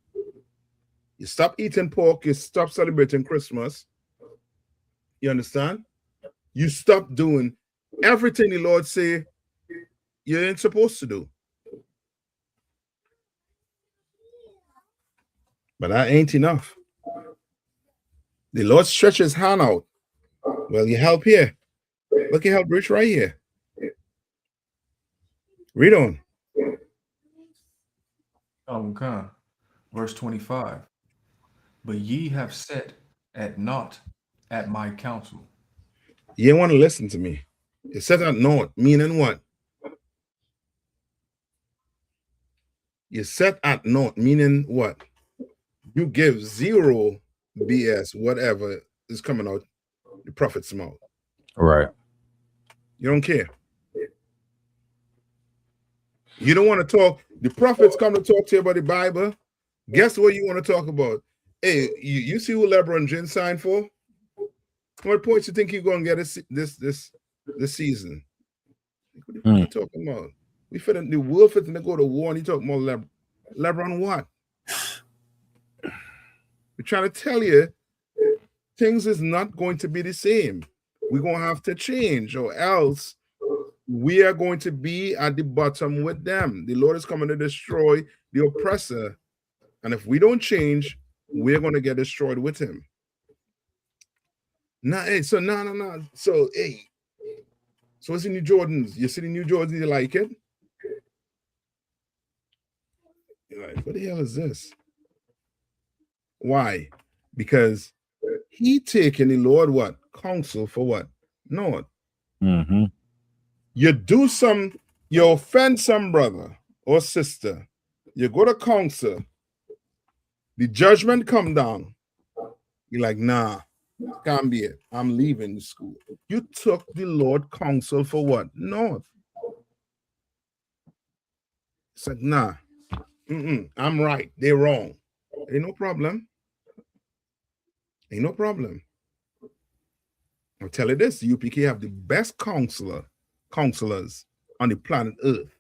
You stop eating pork, you stop celebrating Christmas. You understand? You stop doing everything the Lord say you ain't supposed to do. But that ain't enough. The Lord stretches his hand out. Well, you help here. Look at help reach right here. Read on. Khan, verse 25. But ye have set at naught at my counsel. You ain't want to listen to me. You set at naught, meaning what? You set at naught, meaning what? You give zero BS, whatever is coming out the prophet's mouth. Right. You don't care. You don't want to talk. The prophets come to talk to you about the Bible. Guess what you want to talk about? Hey, you see who LeBron James signed for? What points you think you're going to get this season? What are you talking about? The world fitting to go to war, and you talking about LeBron what? We're trying to tell you things is not going to be the same. We're going to have to change, or else we are going to be at the bottom with them. The Lord is coming to destroy the oppressor. And if we don't change, we're going to get destroyed with him. No. So, hey, so what's the New Jordans? You see the New Jordans, you like it? You're like, what the hell is this? Why? Because he taking the Lord what? Counsel for what? No. Mm-hmm. You offend some brother or sister, you go to counsel, the judgment come down. You're like, nah, can't be it. I'm leaving the school. You took the Lord counsel for what? No. It's like, nah, I'm right. They're wrong. Ain't no problem. Ain't no problem. I'll tell you this, the UPK have the best counselors on the planet Earth.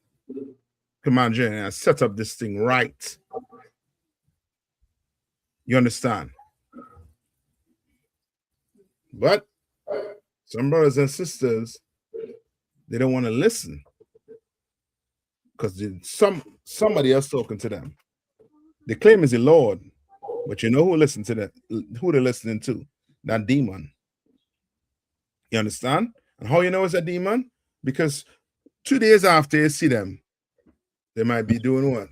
Come on, Jenny, and set up this thing right. You understand? But some brothers and sisters, they don't want to listen because somebody else talking to them. They claim is the Lord, but you know who listen to them, who they're listening to? That demon. You understand? And how you know it's a demon? Because 2 days after you see them, they might be doing what?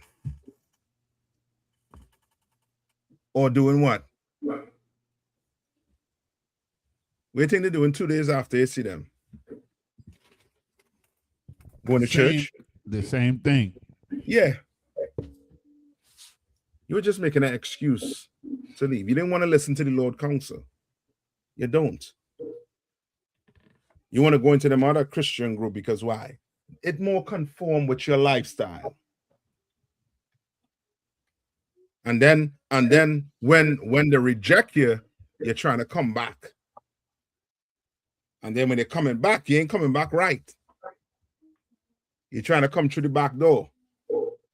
Or doing what? What do you think they're doing 2 days after you see them? Going to church? The same thing. Yeah. You were just making an excuse to leave. You didn't want to listen to the Lord counsel. You don't. You want to go into them other Christian group because why? It more conform with your lifestyle. And then when they reject you, you're trying to come back. And then when they're coming back, you ain't coming back right. You're trying to come through the back door.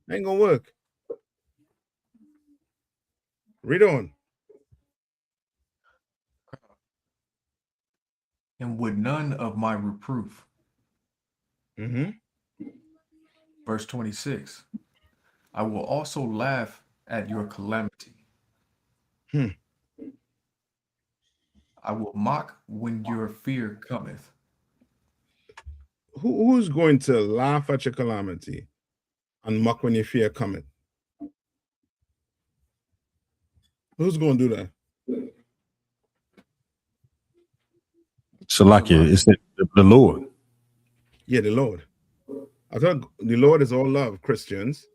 Ain't gonna work. Read on. And would none of my reproof. Verse 26. I will also laugh at your calamity. I will mock when your fear cometh. Who's going to laugh at your calamity and mock when your fear cometh? Who's going to do that? Salakia, it's the Lord. Yeah, the Lord. I thought the Lord is all love, Christians.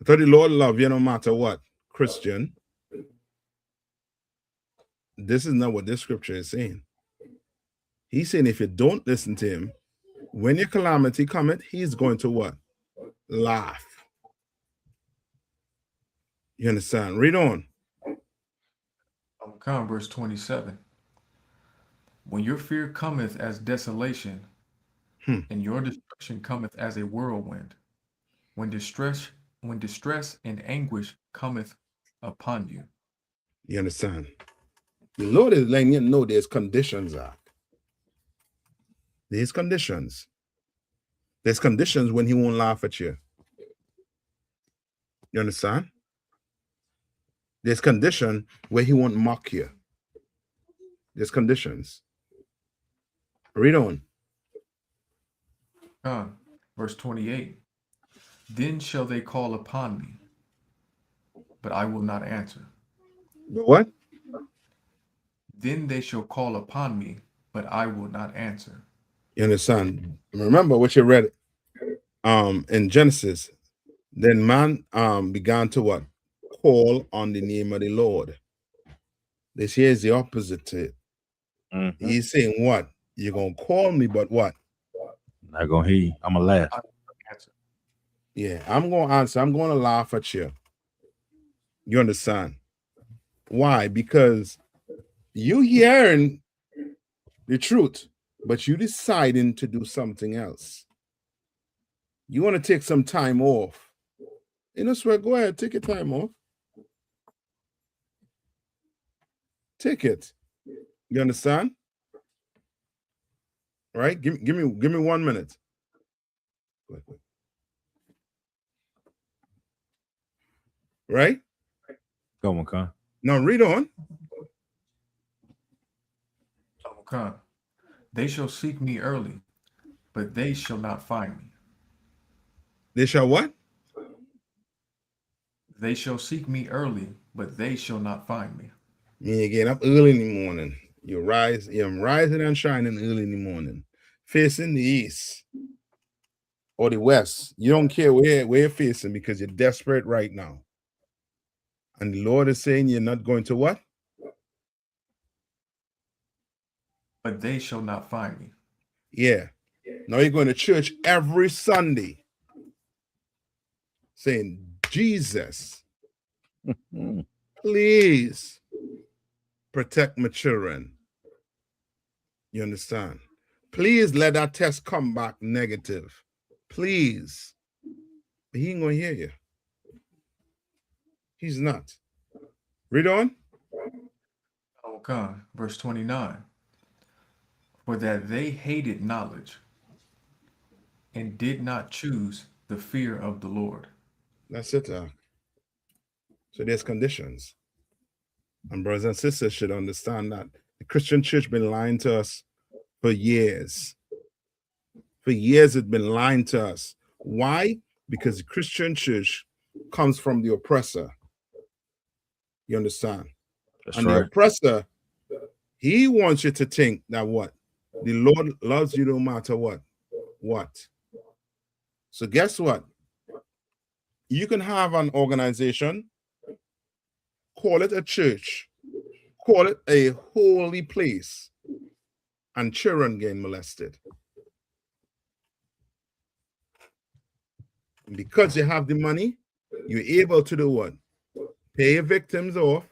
I thought the Lord love you no matter what, Christian. This is not what this scripture is saying. He's saying if you don't listen to him, when your calamity cometh, he's going to what? Laugh. You understand? Read on. Come, verse 27. When your fear cometh as desolation, and your destruction cometh as a whirlwind, when distress and anguish cometh upon you. You understand? The Lord is letting you know there's conditions. There's conditions. There's conditions when he won't laugh at you. You understand? There's condition where he won't mock you. There's conditions. Read on. Verse 28. Then shall they call upon me, but I will not answer. What? Then they shall call upon me, but I will not answer. You understand? Remember what you read in Genesis. Then man began to what? Call on the name of the Lord. This here is the opposite to it. He's saying what? You're going to call me, but what? Not going to hear you. I'm going to laugh. Yeah, I'm going to answer. I'm going to laugh at you. You understand? Why? Because you hearing the truth, but you deciding to do something else. You want to take some time off. You know, swear, go ahead, take your time off. Take it. You understand? All right, give me 1 minute. Right? Go on, Con. Now read on. Okay. They shall seek me early, but they shall not find me. They shall what? They shall seek me early, but they shall not find me. Me again up early in the morning. You're rising and shining early in the morning, facing the east or the west. You don't care where you're facing because you're desperate right now. And the Lord is saying you're not going to what? But they shall not find me. Yeah. Now you're going to church every Sunday saying, Jesus, please protect my children. You understand? Please let that test come back negative. Please. But he ain't going to hear you. He's not. Read on. Okay. Verse 29. For that they hated knowledge and did not choose the fear of the Lord. That's it. So there's conditions. And brothers and sisters should understand that the Christian church been lying to us for years. For years it's been lying to us. Why? Because the Christian church comes from the oppressor. You understand? That's and right. The oppressor, he wants you to think that what? The Lord loves you no matter what. What? So guess what? You can have an organization, call it a church, call it a holy place, and children getting molested. And because you have the money, you're able to do what? Pay your victims off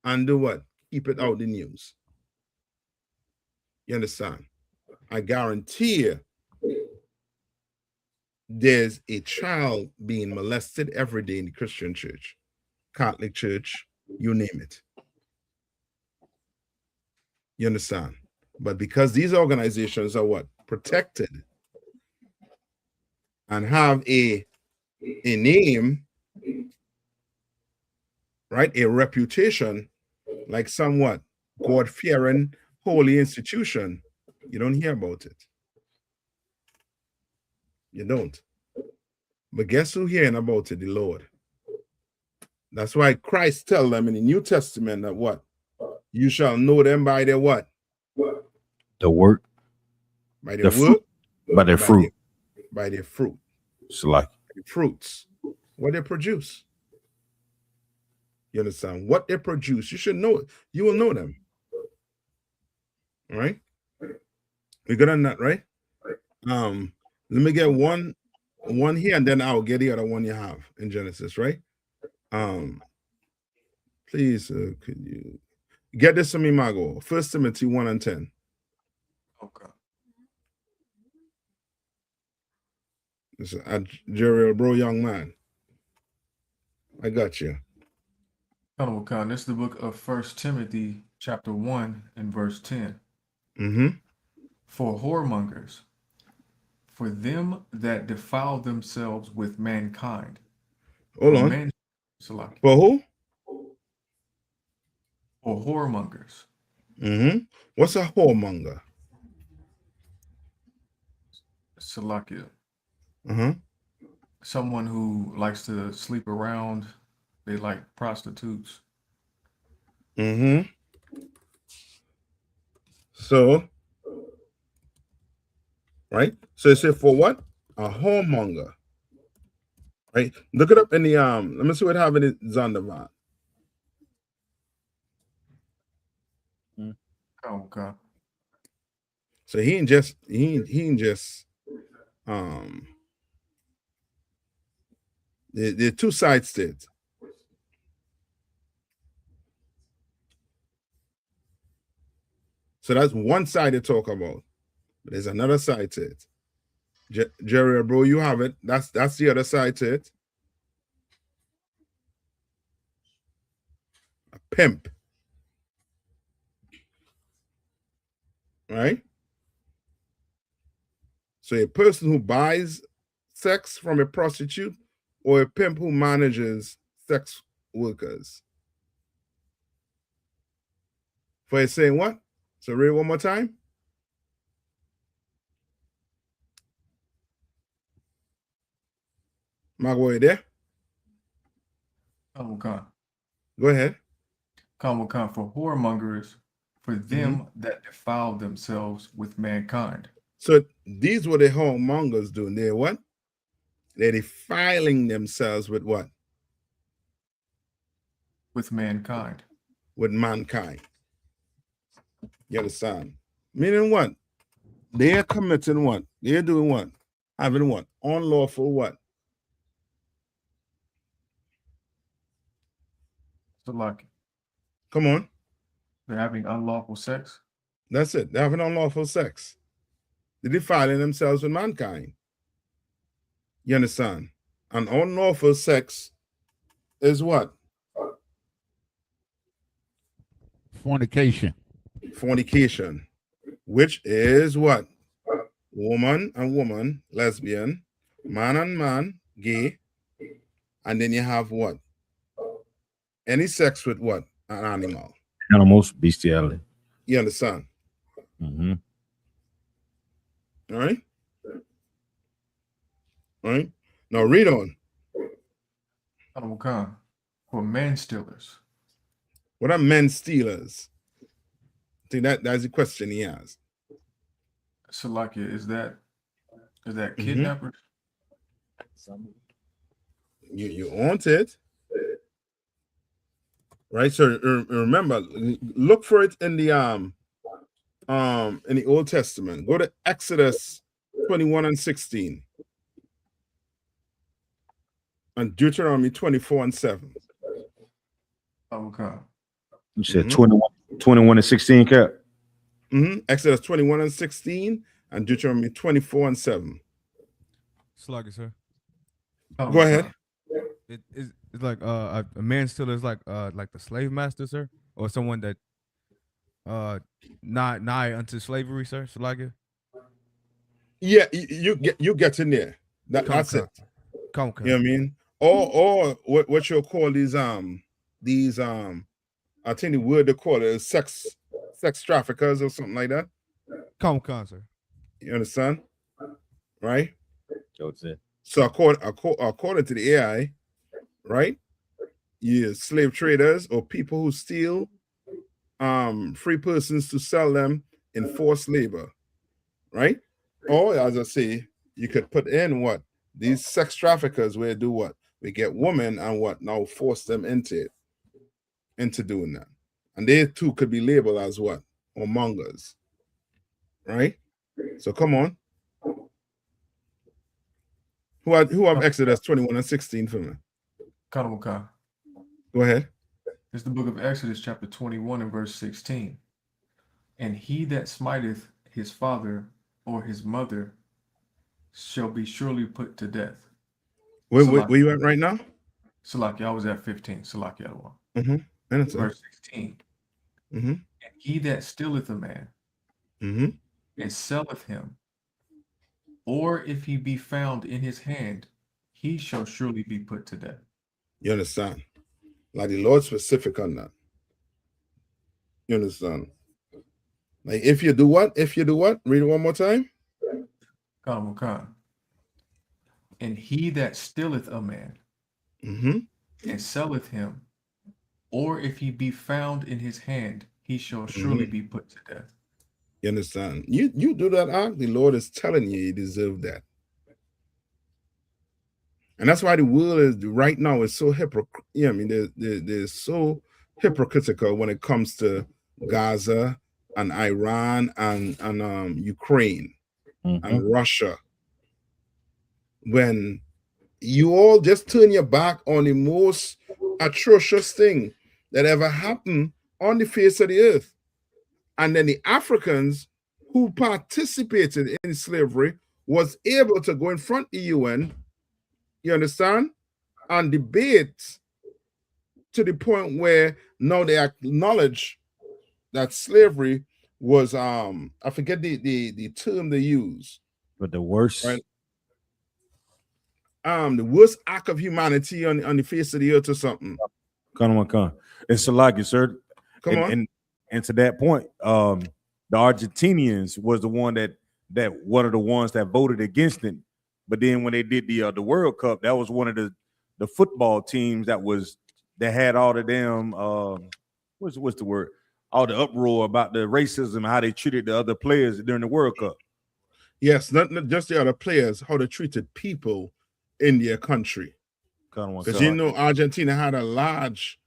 and do what? Keep it out the news. You understand? I guarantee you there's a child being molested every day in the Christian church, Catholic church, you name it. You understand? But because these organizations are what? Protected and have a name, right? A reputation like somewhat God-fearing holy institution, you don't hear about it. You don't. But guess who hearing about it? The Lord. That's why Christ tell them in the New Testament that what? You shall know them by their what? The work. By their work? By their fruit. By their fruit. It's like the fruits. What they produce. You understand? What they produce. You should know it. You will know them. All right? We good on that, right? Let me get one here, and then I'll get the other one you have in Genesis, right? Please, could you get this to me, Mago? 1 Timothy 1 and 10. Okay. This is Jeriel, bro, young man. I got you. This is the book of 1 Timothy chapter 1 and verse 10. Mm-hmm. For whoremongers, for them that defile themselves with mankind. Hold on. For who? For whoremongers. Mm-hmm. What's a whoremonger? Salakia. Uh-huh. Someone who likes to sleep around. They like prostitutes. Mm-hmm. So, right? So it said for what? A whoremonger. Right? Look it up in the let me see what happened in Zondervan. Okay. So he ain't just there are two sides to it. So that's one side to talk about. But there's another side to it. Jerry, bro, you have it. That's the other side to it. A pimp. Right? So a person who buys sex from a prostitute or a pimp who manages sex workers. For it's saying what? So read it one more time. Margo, you there? Go ahead. For whoremongers, for them that defile themselves with mankind. So these were the whoremongers doing. They're what? They're defiling themselves with what? With mankind. With mankind. You understand? Meaning what? They're committing what? They're doing what? Having what? Unlawful what? So like, come on. They're having unlawful sex? That's it. They're having unlawful sex. They're defiling themselves with mankind. You understand? And unlawful sex is what? Fornication. Fornication, which is what? Woman and woman, lesbian, man and man, gay, and then you have what? Any sex with what? An animal. Animals, bestiality. You understand? Mm-hmm. All right? All right? Now read on. For men stealers. What are men stealers? See, that's the question he has. Salakia, is that kidnappers? You want it, right? So remember, look for it in the Old Testament. Go to Exodus 21 and 16, and Deuteronomy 24 and 7. Okay. You said 21 and 16, Cap? Exodus 21 and 16 and Deuteronomy 24 and 7. Slugger, sir. Go ahead. It's like a man still is like the slave master, sir, or someone that not nigh unto slavery, sir. Slugger. Yeah, you get in there. That's it. Come. You know what I mean? Or what you'll call these I think the word they call it is sex traffickers or something like that. Come, sir. You understand? Right? That's it. So according to the AI, right? Yeah, slave traders or people who steal free persons to sell them in forced labor, right? Or as I say, you could put in what? These sex traffickers where do what? We get women and what? Now force them into doing that. And they too could be labeled as what? Or mongers. Right? So come on. Who have Exodus 21 and 16 for me? Go ahead. It's the book of Exodus, chapter 21 and verse 16. And he that smiteth his father or his mother shall be surely put to death. Where you at right now? Salaki, I was at 15. Salaki, Verse 16. And he that stealeth a man and selleth him, or if he be found in his hand, he shall surely be put to death. You understand? Like the Lord specific on that. You understand? Like if you do what? Read it one more time. And he that stealeth a man and selleth him, or if he be found in his hand, he shall surely be put to death. You understand? You do that act, the Lord is telling you deserve that. And that's why the world is right now is so hypocritical. Yeah, I mean, they're so hypocritical when it comes to Gaza and Iran and Ukraine and Russia. When you all just turn your back on the most atrocious thing that ever happened on the face of the earth. And then the Africans who participated in slavery was able to go in front of the UN, you understand, and debate to the point where now they acknowledge that slavery was I forget the term they use, But the worst, right? The worst act of humanity on the face of the earth or something. Come on. It's Salaki, sir. Come on. And to that point, the Argentinians was the one that one of the ones that voted against it. But then when they did the World Cup, that was one of the football teams that had all the damn what's the word? All the uproar about the racism and how they treated the other players during the World Cup. Yes, not just the other players, how they treated people in their country. Because you know, Argentina had a large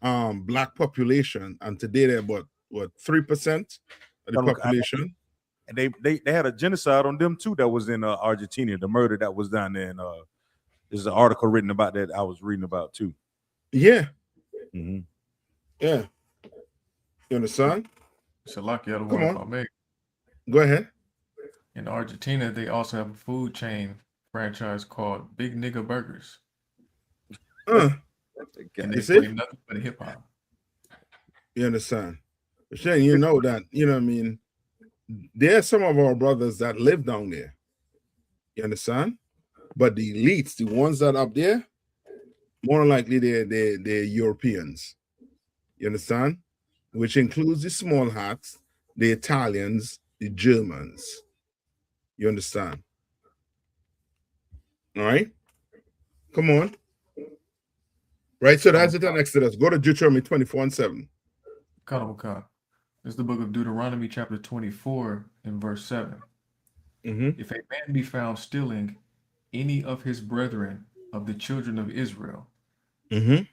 black population, and today they're about 3% of the population. And they had a genocide on them too that was in Argentina, the murder that was down there. And there's an article written about that I was reading about too. Yeah. Mm-hmm. Yeah. You understand? It's a lucky other Come one on. if I may. Go ahead. In Argentina, they also have a food chain franchise called Big Nigga Burgers. And they play nothing but hip hop. You understand? Shane, you know that, you know what I mean? There are some of our brothers that live down there. You understand? But the elites, the ones that are up there, more likely they're Europeans. You understand? Which includes the small hats, the Italians, the Germans. You understand? All right? Come on. Right, so that's it on Exodus. Go to Deuteronomy 24:7. Khan. It's the book of Deuteronomy, chapter 24, and verse 7. Mm-hmm. If a man be found stealing any of his brethren of the children of Israel, mm-hmm.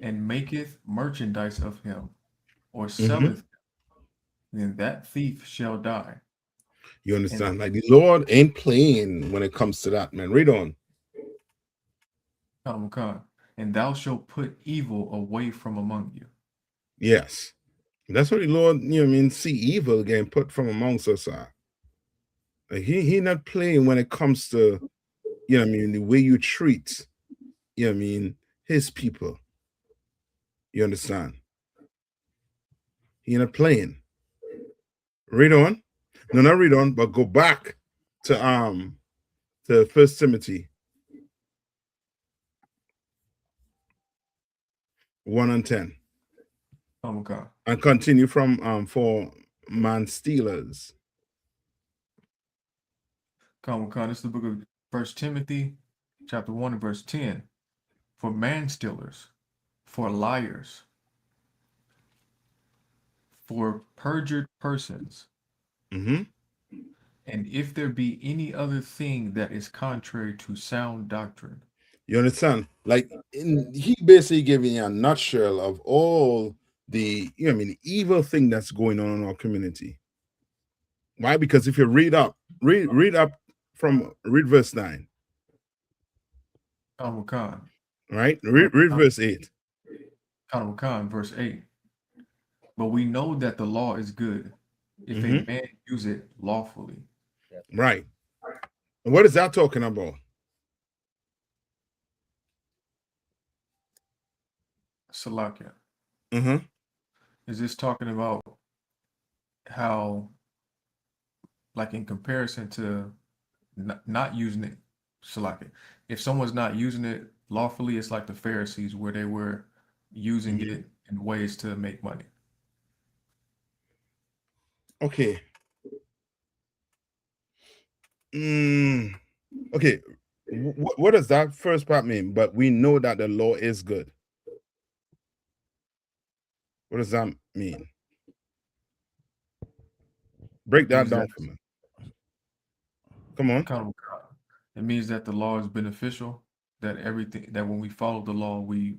and maketh merchandise of him, or selleth him, then that thief shall die. You understand? Like the Lord ain't playing when it comes to that, man. Read on. Khan. And thou shalt put evil away from among you. Yes. That's what the Lord, you know what I mean, see evil getting put from amongst us. Like he not playing when it comes to, you know what I mean, the way you treat, you know what I mean, his people. You understand? He not playing. Read on. No, not read on, but go back to 1 Timothy 1:10. Okay. And continue from for man stealers. Come. This is the book of 1 Timothy, chapter 1 and verse 10. For man stealers, for liars, for perjured persons, and if there be any other thing that is contrary to sound doctrine. You understand? Like he basically giving you a nutshell of all the, you know what I mean, evil thing that's going on in our community. Why? Because if you read verse 9. Right? Read verse 8. Verse 8. But we know that the law is good if a man use it lawfully. Right. And what is that talking about? Salakia. Mm-hmm. Is this talking about how, like in comparison to not using it, Salakia, if someone's not using it lawfully, it's like the Pharisees where they were using it in ways to make money. Okay. Okay. What does that first part mean? But we know that the law is good. What does that mean? Break that down for me. Come on. It means that the law is beneficial, that when we follow the law, we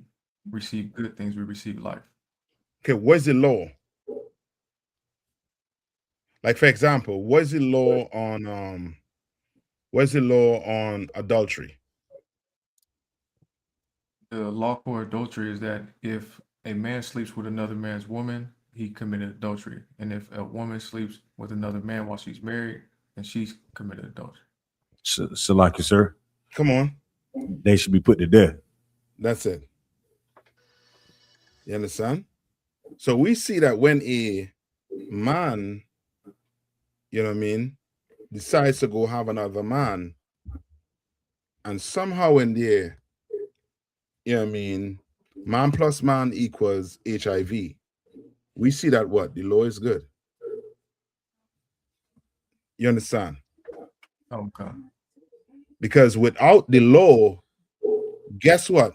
receive good things, we receive life. Okay, what's the law? Like, for example, what's the law on adultery? The law for adultery is that if a man sleeps with another man's woman, he committed adultery. And if a woman sleeps with another man while she's married, then she's committed adultery. So like you, sir. Come on. They should be put to death. That's it. You understand? So we see that when a man, you know what I mean, decides to go have another man, and somehow in there, you know what I mean, man plus man equals HIV. We see that what? The law is good. You understand? Okay. Because without the law, guess what?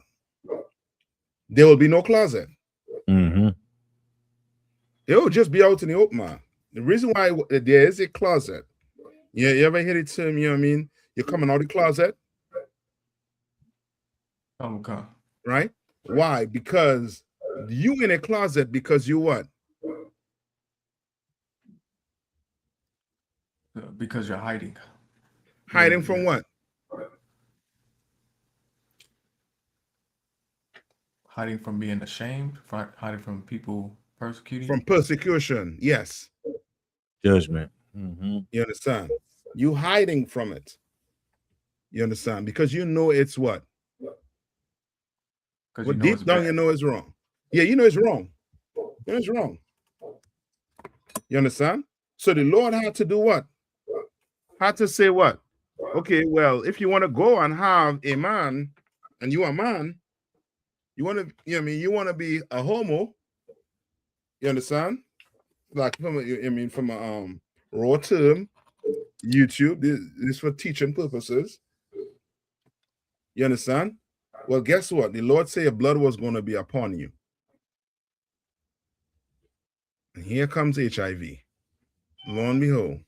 There will be no closet. Mm-hmm. It will just be out in the open, man. The reason why there is a closet, you ever hear the term, you know what I mean? You're coming out of the closet, Okay. right? Why? Because you in a closet because you what? Because you're hiding. Hiding from what? Hiding from being ashamed, hiding from people persecuting. From persecution, yes. Judgment. Mm-hmm. You understand? You hiding from it. You understand? Because you know it's what? Because Well, deep down, you know it's wrong. Yeah, you know it's wrong. You know it's wrong. You understand? So the Lord had to do what? Had to say what? Okay, well, if you want to go and have a man, and you are a man, you want to, you know what I mean, you want to be a homo, you understand? Like from a raw term, YouTube, this is for teaching purposes. You understand? Well, guess what? The Lord said blood was going to be upon you. And here comes HIV. Lo and behold.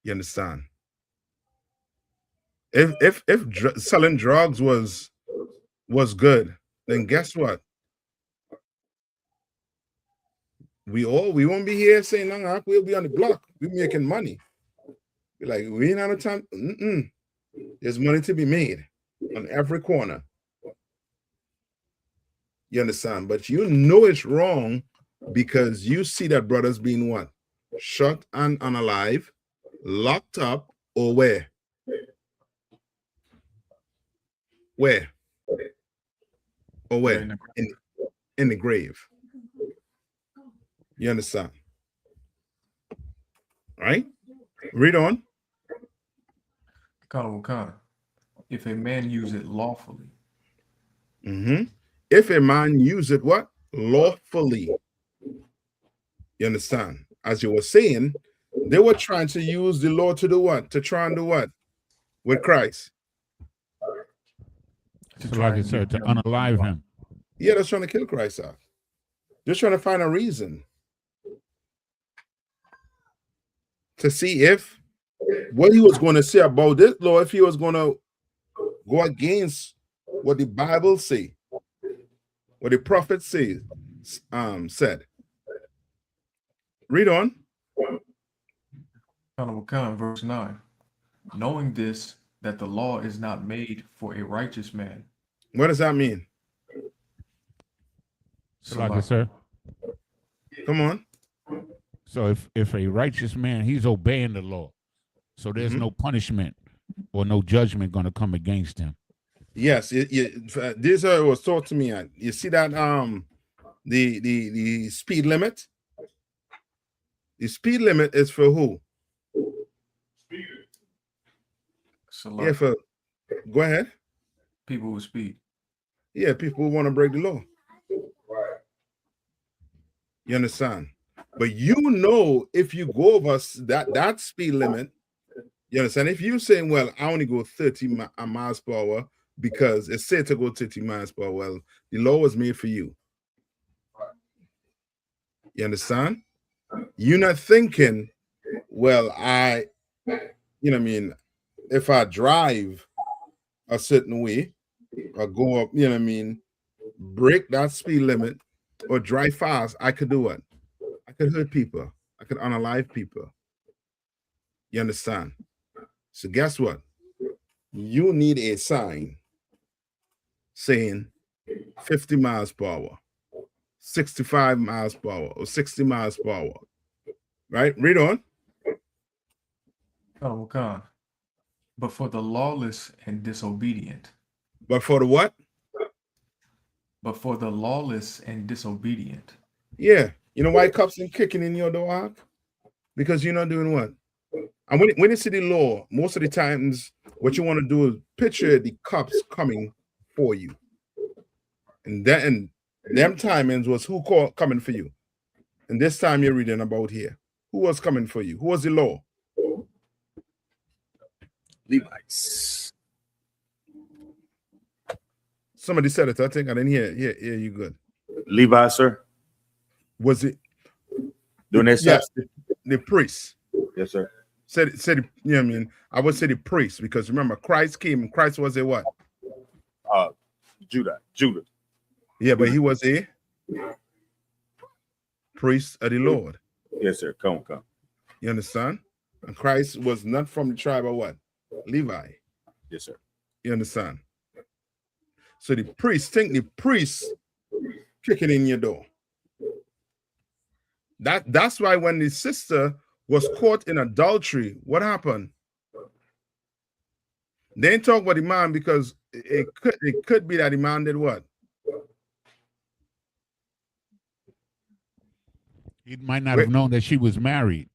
You understand? If selling drugs was good, then guess what? We won't be here saying nothing. We'll be on the block. We're making money. We're like, we ain't out of time. There's money to be made on every corner. You understand? But you know it's wrong because you see that brothers being what? Shot and unalive, locked up, or where? Where? Or where? In the grave. You understand? Right? Read on. If a man use it lawfully. Mm-hmm. If a man use it what? Lawfully. You understand? As you were saying, they were trying to use the law to do what? To try and do what? With Christ. So like I said, to unalive him. Yeah, they're trying to kill Christ off. Just trying to find a reason to see if what he was going to say about this law, if he was going to go against what the Bible say, what the prophet said. Read on. Verse 9. Knowing this, that the law is not made for a righteous man. What does that mean? So like I said. Come on. So if a righteous man, he's obeying the law. So there's no punishment or no judgment going to come against him. Yes, this was taught to me. You see that the speed limit? The speed limit is for who? Yeah, for go ahead. People who speed. Yeah, people who want to break the law. You understand? But you know, if you go over that speed limit, you understand? If you're saying, well, I only go 30 miles per hour because it's said to go 30 miles per hour, well, the law was made for you. You understand? You're not thinking, well, you know what I mean, if I drive a certain way or go up, you know what I mean, break that speed limit or drive fast, I could do what? I could hurt people. I could unalive people. You understand? So guess what? You need a sign saying 50 miles per hour, 65 miles per hour, or 60 miles per hour. Right? Read on. But for the lawless and disobedient. But for the what? But for the lawless and disobedient. Yeah. You know why cops are kicking in your door? Because you're not doing what? And when you see the law, most of the times, what you want to do is picture the cops coming for you. And then them timings was who coming for you. And this time you're reading about here. Who was coming for you? Who was the law? Levites. Somebody said it. I think I didn't hear. Yeah, you good. Levi, sir. Was it? Doing that? Yes, the priest. Yes, sir. Said you know what I mean? I would say the priest, because remember, Christ came, and Christ was a what? Judah. Yeah, but he was a priest of the Lord. Yes, sir. Come. You understand? And Christ was not from the tribe of what? Levi. Yes, sir. You understand? So the priest kicking in your door. That's why when the sister was caught in adultery, what happened? They didn't talk about the man, because it could be that the man did what? He might not have known that she was married.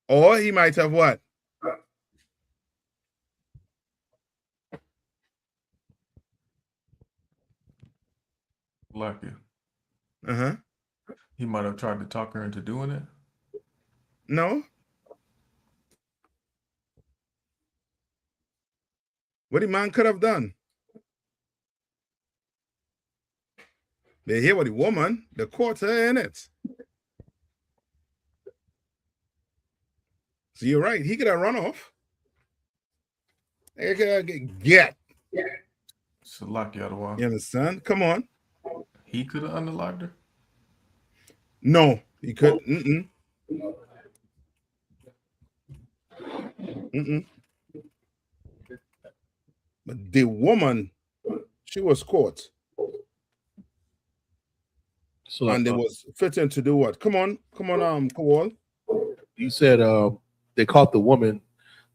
Or he might have what? Lucky. Uh-huh. He might have tried to talk her into doing it. No. What the man could have done? They hear what the woman, the court in it. So you're right. He could have run off. He could have get. So lucky otherwise. You understand? Come on. He could have unlocked her. No, he couldn't. But the woman, she was caught. So, and it was fitting to do what? Come on, Kowal. You said they caught the woman,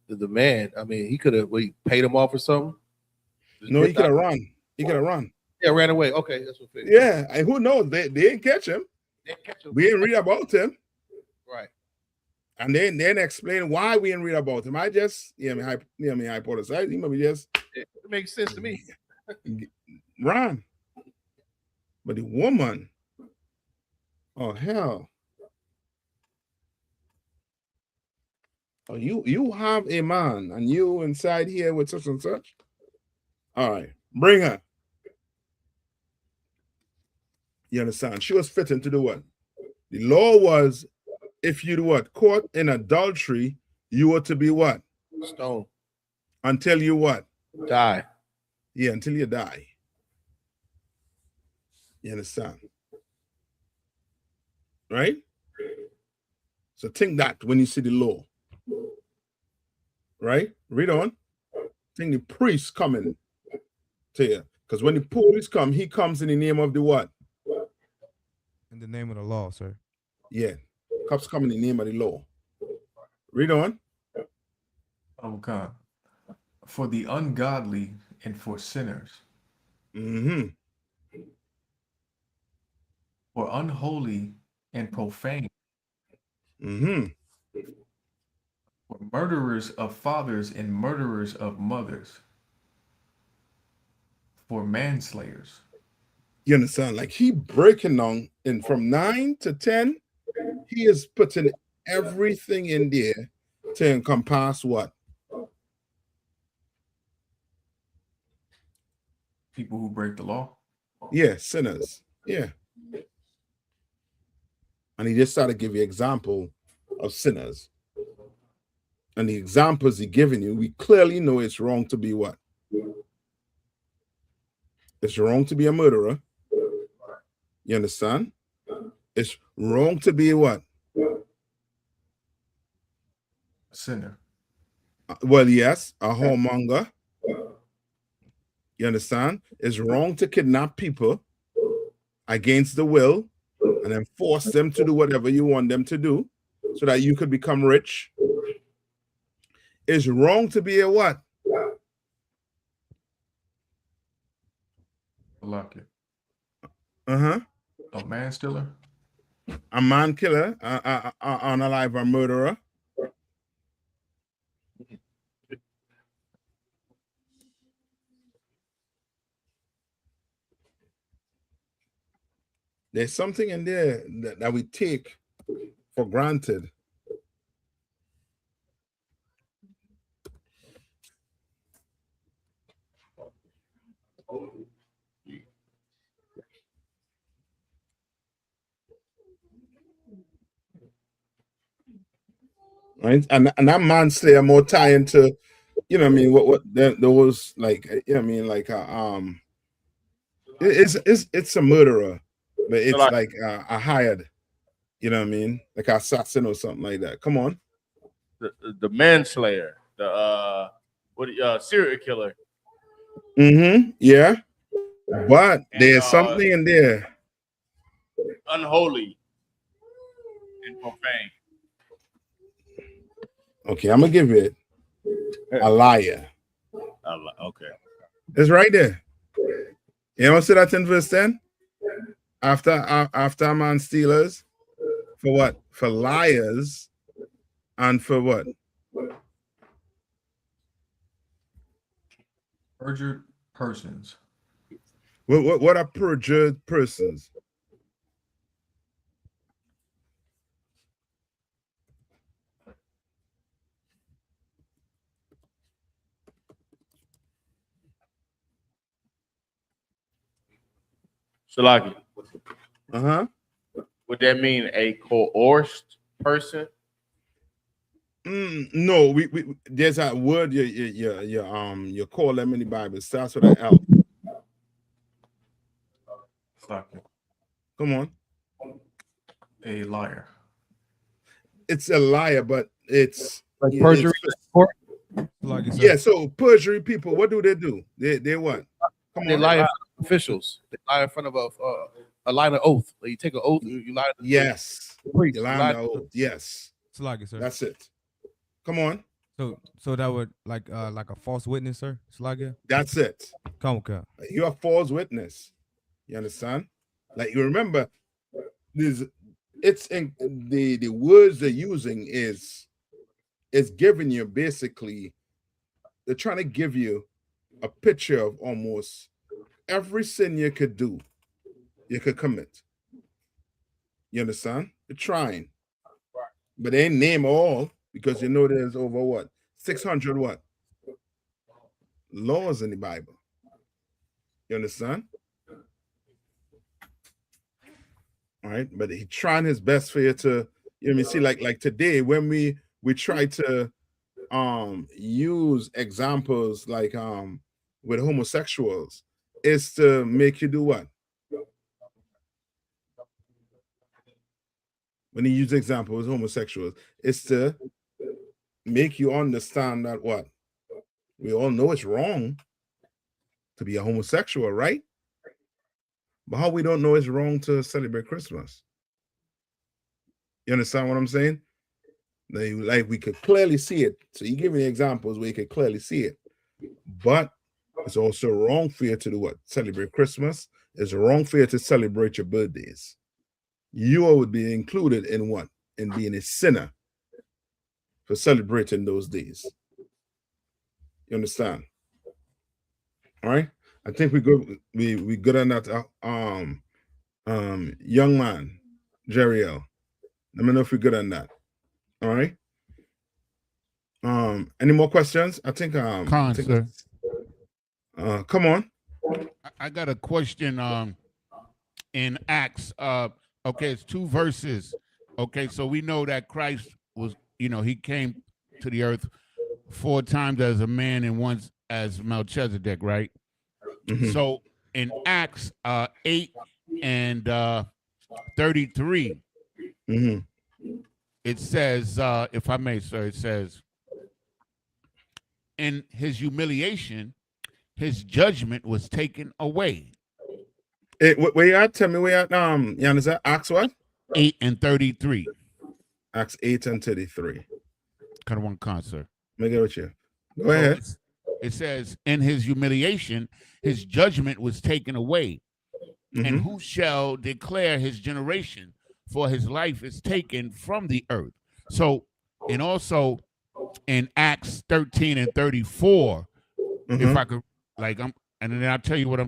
the man. I mean, he could have paid him off or something. No, he could have run. He could have run. Yeah, ran away. Okay, that's what. Yeah, and who knows? They didn't catch him. We didn't read about him. Right. And then explain why we didn't read about him. I just, hypothesize. He maybe just. It makes sense to me. Run. But the woman, oh hell. Oh, you have a man and you inside here with such and such. All right, bring her. You understand? She was fitting to do what? The law was, if you do what? Caught in adultery, you were to be what? Stoned. Until you what? Die. Yeah, until you die. You understand? Right? So think that when you see the law. Right? Read on. Think the priest coming to you. Because when the police come, he comes in the name of the what? In the name of the law, sir. Yeah. Cops come in the name of the law. Read on. Okay. For the ungodly and for sinners. Mm-hmm. For unholy and profane. Mm-hmm. For murderers of fathers and murderers of mothers. For manslayers. You understand? Like he breaking down in from 9 to 10, he is putting everything in there to encompass what? People who break the law. Yeah, sinners. Yeah. And he just started to give you example of sinners. And the examples he giving you, we clearly know it's wrong to be what? It's wrong to be a murderer. You understand? It's wrong to be what? A sinner. Well, yes, a whoremonger. You understand? It's wrong to kidnap people against the will and then force them to do whatever you want them to do so that you could become rich. It's wrong to be a what? Lucky. Uh-huh. A man stealer. A man killer, unalive a murderer. There's something in there that we take for granted. Right, and that manslayer more tie into, you know what I mean, what those like, you know what I mean, like it's a murderer, but it's like a hired, you know what I mean, like an assassin or something like that. Come on, the manslayer, the serial killer. Yeah, but there's something in there. Unholy and profane. Okay, I'm gonna give it a liar. Okay, it's right there. You want to see that in verse 10? After a man stealers, for what? For liars, and for what? Perjured persons. What are perjured persons? Shalaki. Would that mean a coerced person? No, we there's that word you call them in the Bible. Starts with an L. Come on. A liar. It's a liar, but it's like perjury. Yeah, so perjury people, what do? They what? Come They on. lie in front of officials. They lie in front of a line of oath. Like you take an oath, you lie. Yes. Priest, You lie on the oath. Yes. Sluggy, sir. That's it. Come on. So that would like a false witness, sir. Sluggy. That's it. Come on. You're a false witness. You understand? Like you remember, it's in the words they're using is giving you basically, they're trying to give you a picture of almost every sin you could do, you could commit. You understand? They're trying. But they ain't name all, because you know there's over what? 600 what? Laws in the Bible. You understand? All right, but he trying his best for you to, you know what I mean, see, like today when we try to use examples like with homosexuals, is to make you do what? When he uses examples with homosexuals, it's to make you understand that what? We all know it's wrong to be a homosexual, right? But how we don't know it's wrong to celebrate Christmas? You understand what I'm saying? Like we could clearly see it. So you give me examples where you could clearly see it. But it's also wrong for you to do what? Celebrate Christmas. It's wrong for you to celebrate your birthdays. You would be included in what? In being a sinner for celebrating those days. You understand? All right. I think we good on that. Young man, Jeriel. Let me know if we're good on that. All right. Any more questions? I think sir. Come on. I got a question in Acts. Okay, it's 2 verses. Okay, so we know that Christ was, he came to the earth 4 times as a man and once as Melchizedek, right? Mm-hmm. So in Acts 8 and 33, mm-hmm. It says, if I may, sir, it says, in his humiliation, his judgment was taken away. Where you at? Tell me where you at. You understand? Acts what? 8 and 33. Acts 8 and 33. Kind of one concert. Let me get with you. Go ahead. It says, in his humiliation, his judgment was taken away. Mm-hmm. And who shall declare his generation? For his life is taken from the earth. So, and also in Acts 13 and 34, mm-hmm. If I could, and then I'll tell you what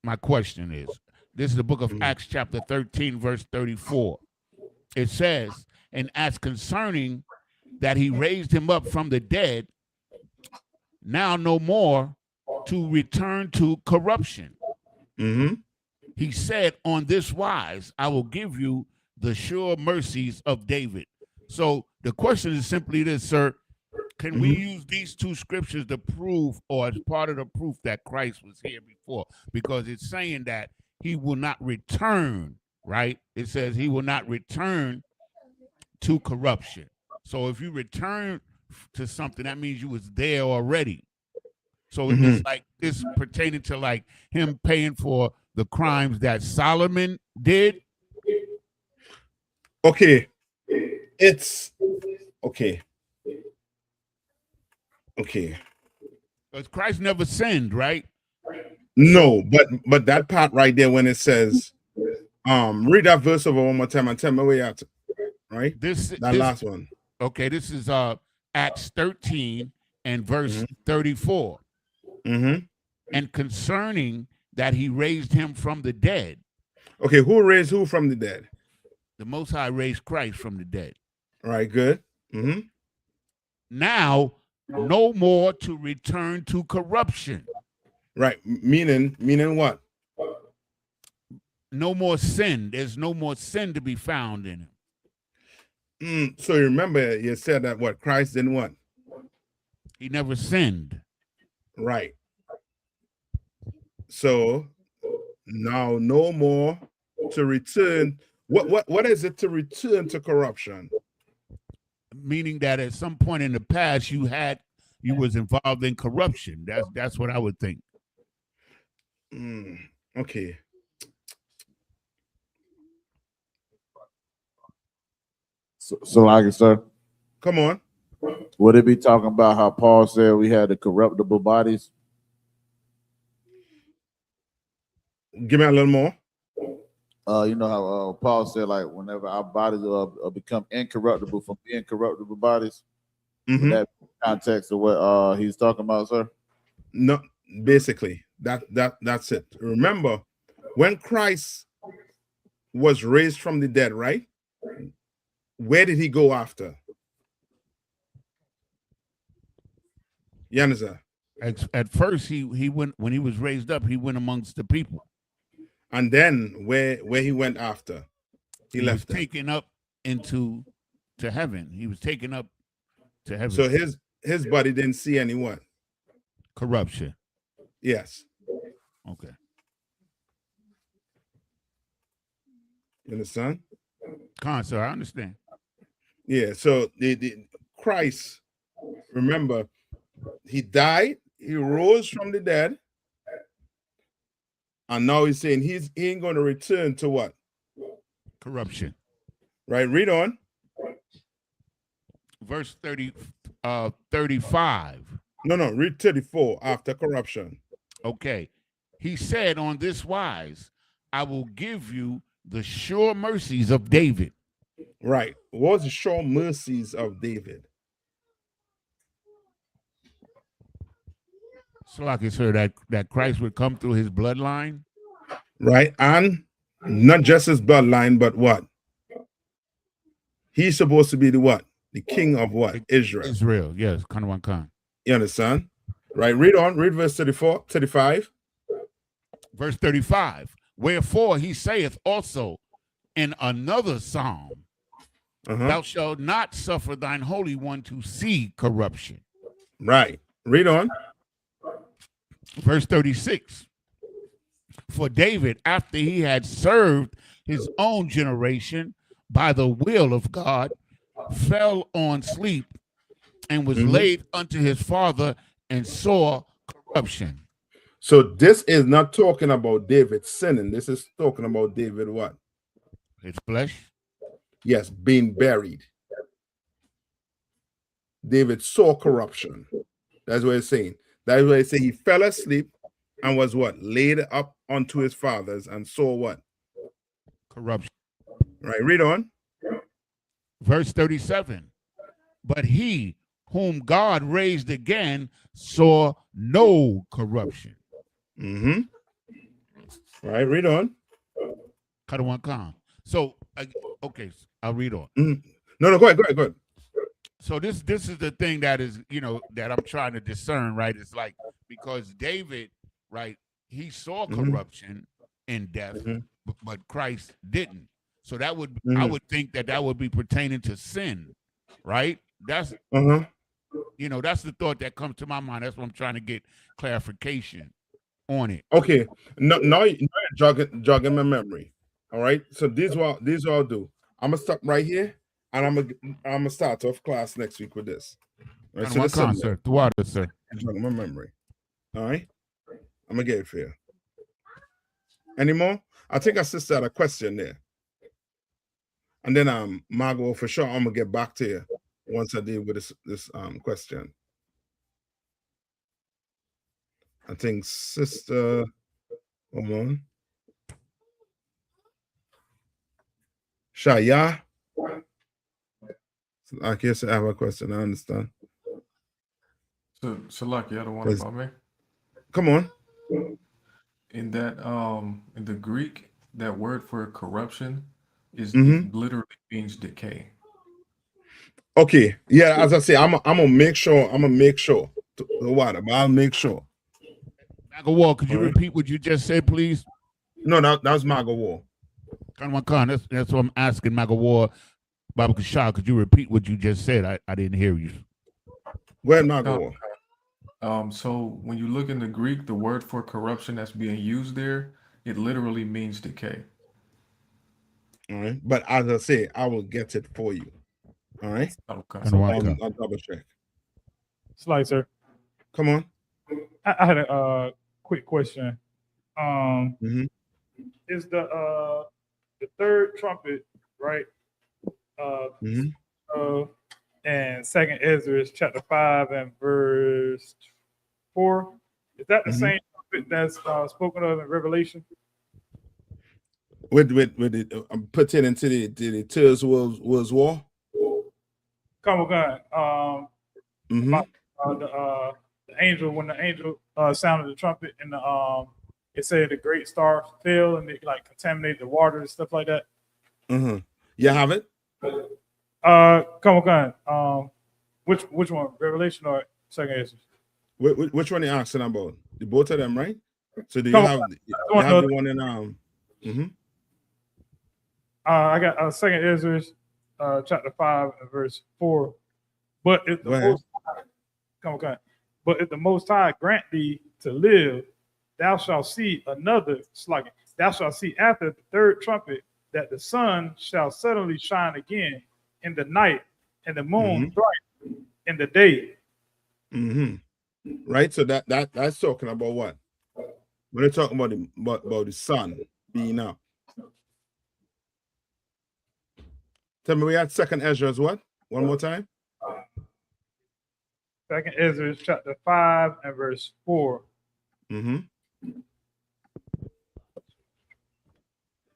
my question is. This is the book of Acts chapter 13, verse 34. It says, and as concerning that he raised him up from the dead, now no more to return to corruption. He said, on this wise, I will give you the sure mercies of David. So the question is simply this, sir. Can we use these two scriptures to prove, or as part of the proof, that Christ was here before? Because it's saying that he will not return, right? It says he will not return to corruption. So if you return to something, that means you was there already. So it's like this pertaining to like him paying for the crimes that Solomon did. Okay. It's okay. Okay. Because Christ never sinned, right? No, but that part right there when it says, read that verse over one more time and tell me where you're at. Right? This last one. Okay, this is Acts 13 and verse 34. And concerning that he raised him from the dead. Okay, who raised who from the dead? The Most High raised Christ from the dead. All right, good. Now, no more to return to corruption. Right, meaning what? No more sin. There's no more sin to be found in him. So you remember you said that what? Christ didn't what? He never sinned. Right. So now no more to return. What is it to return to corruption? Meaning that at some point in the past you was involved in corruption. That's what I would think. Okay. So like it, sir. Come on. Would it be talking about how Paul said we had the corruptible bodies? Give me a little more. You know how Paul said, like, whenever our bodies become incorruptible from being corruptible bodies. That context of what he's talking about, sir. No, basically that's it. Remember, when Christ was raised from the dead, right? Where did he go after? You understand? At first, he went, when he was raised up, he went amongst the people. And then where he went after? He left. Was taken up to heaven. He was taken up to heaven. So his body didn't see any what? Corruption. Yes. Okay. You understand? Sir, I understand. Yeah. So the Christ, remember, he died, he rose from the dead, and now he's saying he ain't going to return to what? Corruption. Right. Read on. Verse 35. No, read 34 after corruption. Okay. He said, on this wise, I will give you the sure mercies of David. Right. What was the sure mercies of David? So like it's heard that Christ would come through his bloodline. Right. And not just his bloodline, but what? He's supposed to be the what? The king of what? Israel. Israel, yes. Khan. You understand? Right. Read on. Read verse 35. Verse 35. Wherefore he saith also in another psalm, thou shalt not suffer thine Holy One to see corruption. Right. Read on. Verse 36. For David, after he had served his own generation by the will of God, fell on sleep and was laid unto his father and saw corruption. So this is not talking about David sinning. This is talking about David what? His flesh? Yes, being buried. David saw corruption. That's what it's saying. That's why it's saying he fell asleep and was what? Laid up unto his fathers and saw what? Corruption. Right, read on. Verse 37. But he whom God raised again saw no corruption. Right, read on. Cut one con. So okay, I'll read on. No, go ahead. So this is the thing that is, that I'm trying to discern, right? It's like, because David, right, he saw corruption and death, but Christ didn't. So that would I would think that would be pertaining to sin, right? That's that's the thought that comes to my mind. That's what I'm trying to get clarification on it. Okay, now you're jogging my memory. All right, so these what I'll do. I'm gonna stop right here, and I'm gonna start off class next week with this. All right, so one concert, the water, sir. Jogging my memory. All right, I'm gonna get it for you. Any more? I think our sister had a question there, and then Margot, for sure, I'm gonna get back to you once I deal with this question. I think sister, hold on. Shaya. I guess I have a question. I understand. So lucky, I don't want about me. Come on. In that in the Greek, that word for corruption is literally means decay. Okay. Yeah, as I say, I'm gonna make sure. The water, but I'll make sure. Margot Wall, could you repeat what you just said, please? No, that was Margot Wall. That's what I'm asking, Margot Wall. Baba Kashal, could you repeat what you just said? I didn't hear you. Go ahead, Margot Wall. So when you look in the Greek, the word for corruption that's being used there, it literally means decay. All right. But as I say, I will get it for you. All right. Okay. I'll double check. Slicer. Come on. I had a quick question. Is the third trumpet, right? And Second Ezra chapter 5 and verse 4. Is that the same trumpet that's spoken of in Revelation? With it pertaining to the Tears was war. Come on, the angel, when the angel sounded the trumpet, and it said the great star fell and it like contaminated the water and stuff like that. You have it? Come on. Which one? Revelation or Second Ezra? Which one are you asking about? The both of them, right? So do you have the one in I got Second Ezra chapter 5 and verse 4. But if the But if the Most High grant thee to live, thou shalt see another slugging. Thou shalt see after the third trumpet that the sun shall suddenly shine again in the night, and the moon bright in the day. Right. So that's talking about what? When they're talking about the sun being up. Tell me, we had Second Ezra's what? One more time. Second Ezra chapter 5 and verse 4.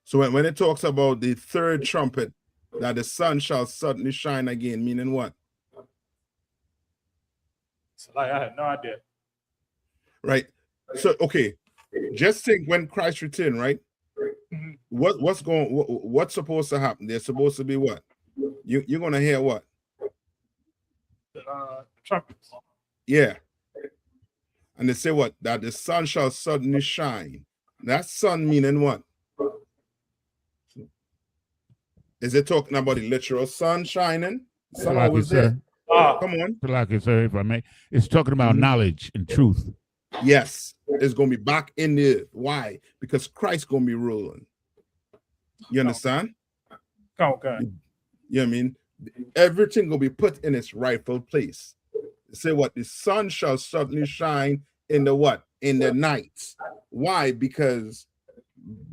So when it talks about the third trumpet, that the sun shall suddenly shine again, meaning what? So like, I had no idea. Right. So okay, just think when Christ returned, right? What's supposed to happen? There's supposed to be what? You're gonna hear what? Trumpets. Yeah. And they say what? That the sun shall suddenly shine. That sun meaning what? Is it talking about the literal sun shining? Sun always there. Come on. Sir, if I may. It's talking about knowledge and truth. Yes. It's going to be back in the earth. Why? Because Christ's going to be ruling. You understand? Okay. You know what I mean? Everything will be put in its rightful place. Say what? The sun shall suddenly shine in the what? In the night. Why? Because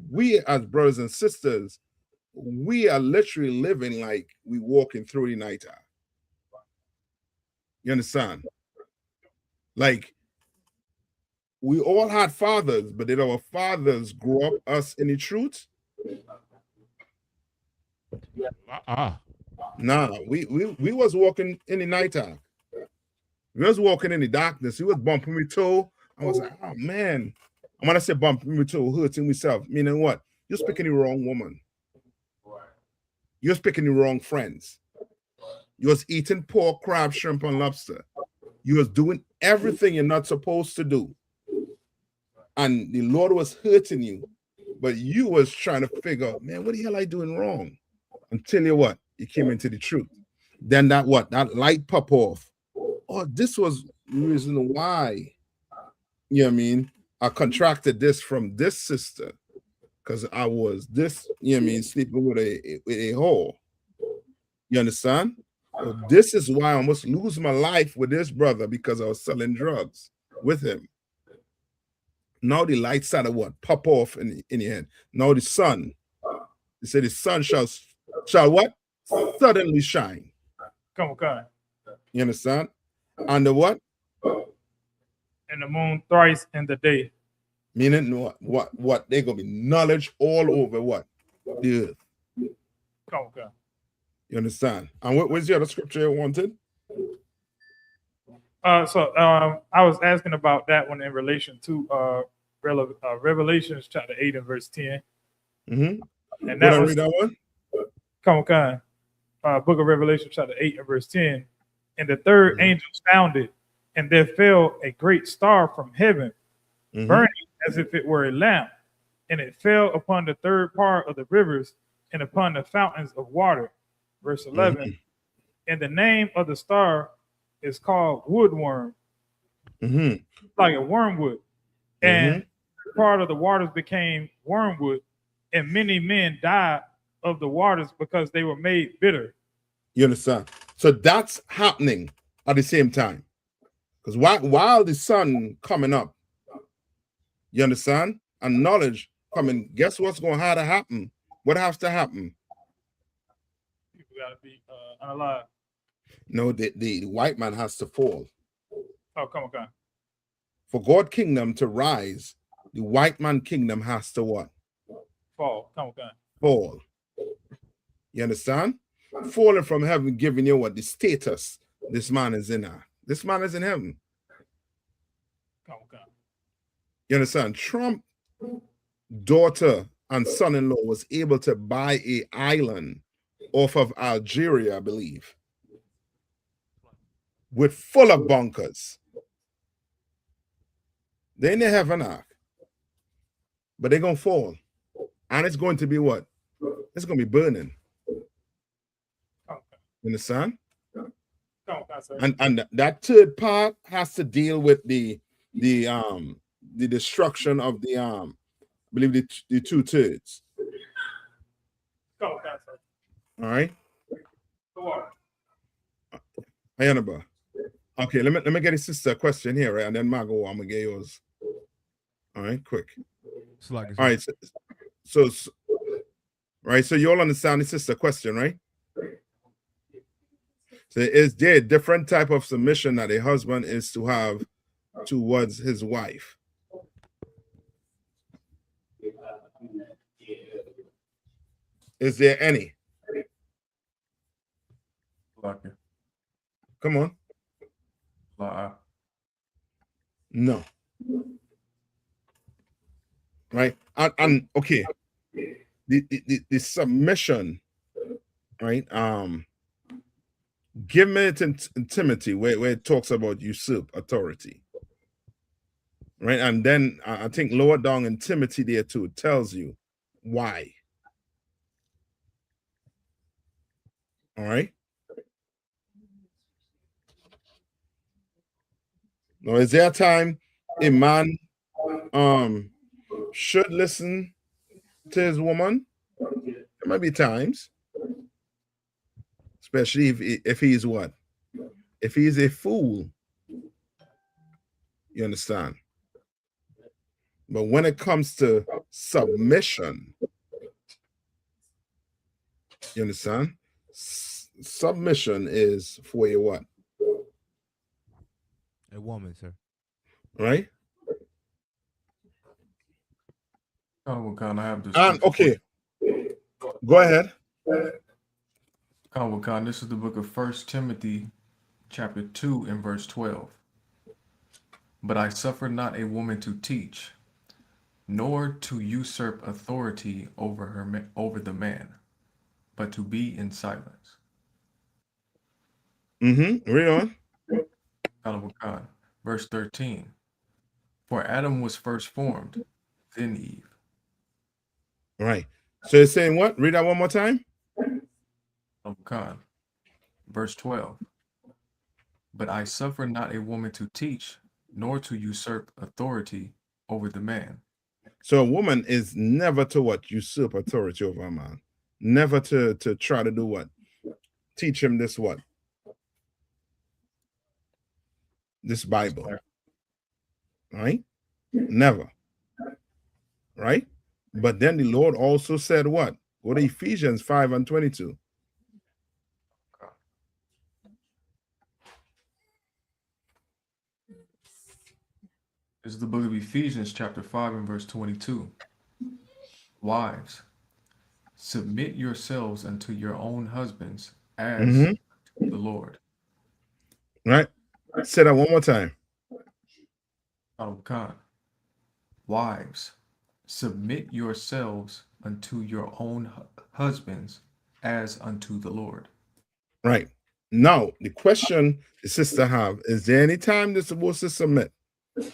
we as brothers and sisters, we are literally living like we walking through the night hour. You understand? Like, we all had fathers, but did our fathers grow up us in the truth? Nah, we was walking in the night hour. We was walking in the darkness. He was bumping me toe. I was like, oh man. I'm gonna say bumping me toe, hurting myself. Meaning what? You're picking the wrong woman. You're picking the wrong friends. You was eating pork, crab, shrimp, and lobster. You was doing everything you're not supposed to do. And the Lord was hurting you, but you was trying to figure, man, what the hell I doing wrong? Until you came into the truth. Then that light pop off. Oh, this was the reason why, you know what I mean, I contracted this from this sister. Because I was this, you know what I mean, sleeping with a whore. You understand? So this is why I almost lose my life with this brother, because I was selling drugs with him. Now the light started pop off in your head. Now the sun, he said the sun shall what? Suddenly shine. Come on. You understand? And the what? And the moon thrice in the day. Meaning what? They're gonna be knowledge all over what? The earth. Come on. You understand? And what's the other scripture you wanted? So I was asking about that one in relation to Revelations chapter 8 and verse 10. Mm-hmm. And that was, read that one? Come on. Book of Revelation chapter 8 and verse 10. And the third angel sounded, and there fell a great star from heaven, burning as if it were a lamp, and it fell upon the third part of the rivers and upon the fountains of water. Verse 11. And the name of the star is called woodworm, like a wormwood. And part of the waters became wormwood, and many men died of the waters because they were made bitter. You understand? So that's happening at the same time. Because while the sun coming up, you understand? And knowledge coming, guess what's going to have to happen? What has to happen? People got to be unalive. No, the white man has to fall. Oh, come on. For God's kingdom to rise, the white man kingdom has to what? Fall. Come on. Fall. You understand? Falling from heaven, giving you what? The status this man is in. This man is in heaven. Come on. You understand? Trump's daughter and son-in-law was able to buy an island off of Algeria, I believe, with full of bunkers. They in the heaven ark, but they're gonna fall, and it's going to be what? It's gonna be burning. You understand? And that third part has to deal with the destruction of the I believe the 2/3. All right. Ayanaba. Okay, let me get his sister a question here, right? And then Margo, I'm gonna get yours. All right, quick. All right, so right, so you all understand the sister question, right? So is there a different type of submission that a husband is to have towards his wife? Is there any? Come on. No. Right? And okay. The submission, right? Give me it in Timothy where it talks about usurp authority. Right? And then I think lower down in Timothy there too, it tells you why. All right. Now, is there a time a man should listen to his woman? There might be times, especially if he's what? If he's a fool, you understand? But when it comes to submission, you understand? Submission is for your what? A woman, sir. Right? Oh, God, I have this. Okay. Go ahead. Oh, God, this is the book of 1 Timothy, chapter 2, and verse 12. But I suffer not a woman to teach, nor to usurp authority over the man, but to be in silence. Read on. Verse 13. For Adam was first formed, then Eve. Right. So it's saying what? Read that one more time. Verse 12. But I suffer not a woman to teach, nor to usurp authority over the man. So a woman is never to what? Usurp authority over a man. Never to try to do what? Teach him this what? This Bible. Right? Never. Right? But then the Lord also said what? Go to Ephesians 5:22. This is the book of Ephesians, chapter 5 and verse 22. Wives, submit yourselves unto your own husbands as to the Lord. Right? Say that one more time. Wives, submit yourselves unto your own husbands as unto the Lord. Right. Now, the question the sister have, is there any time they're supposed to submit?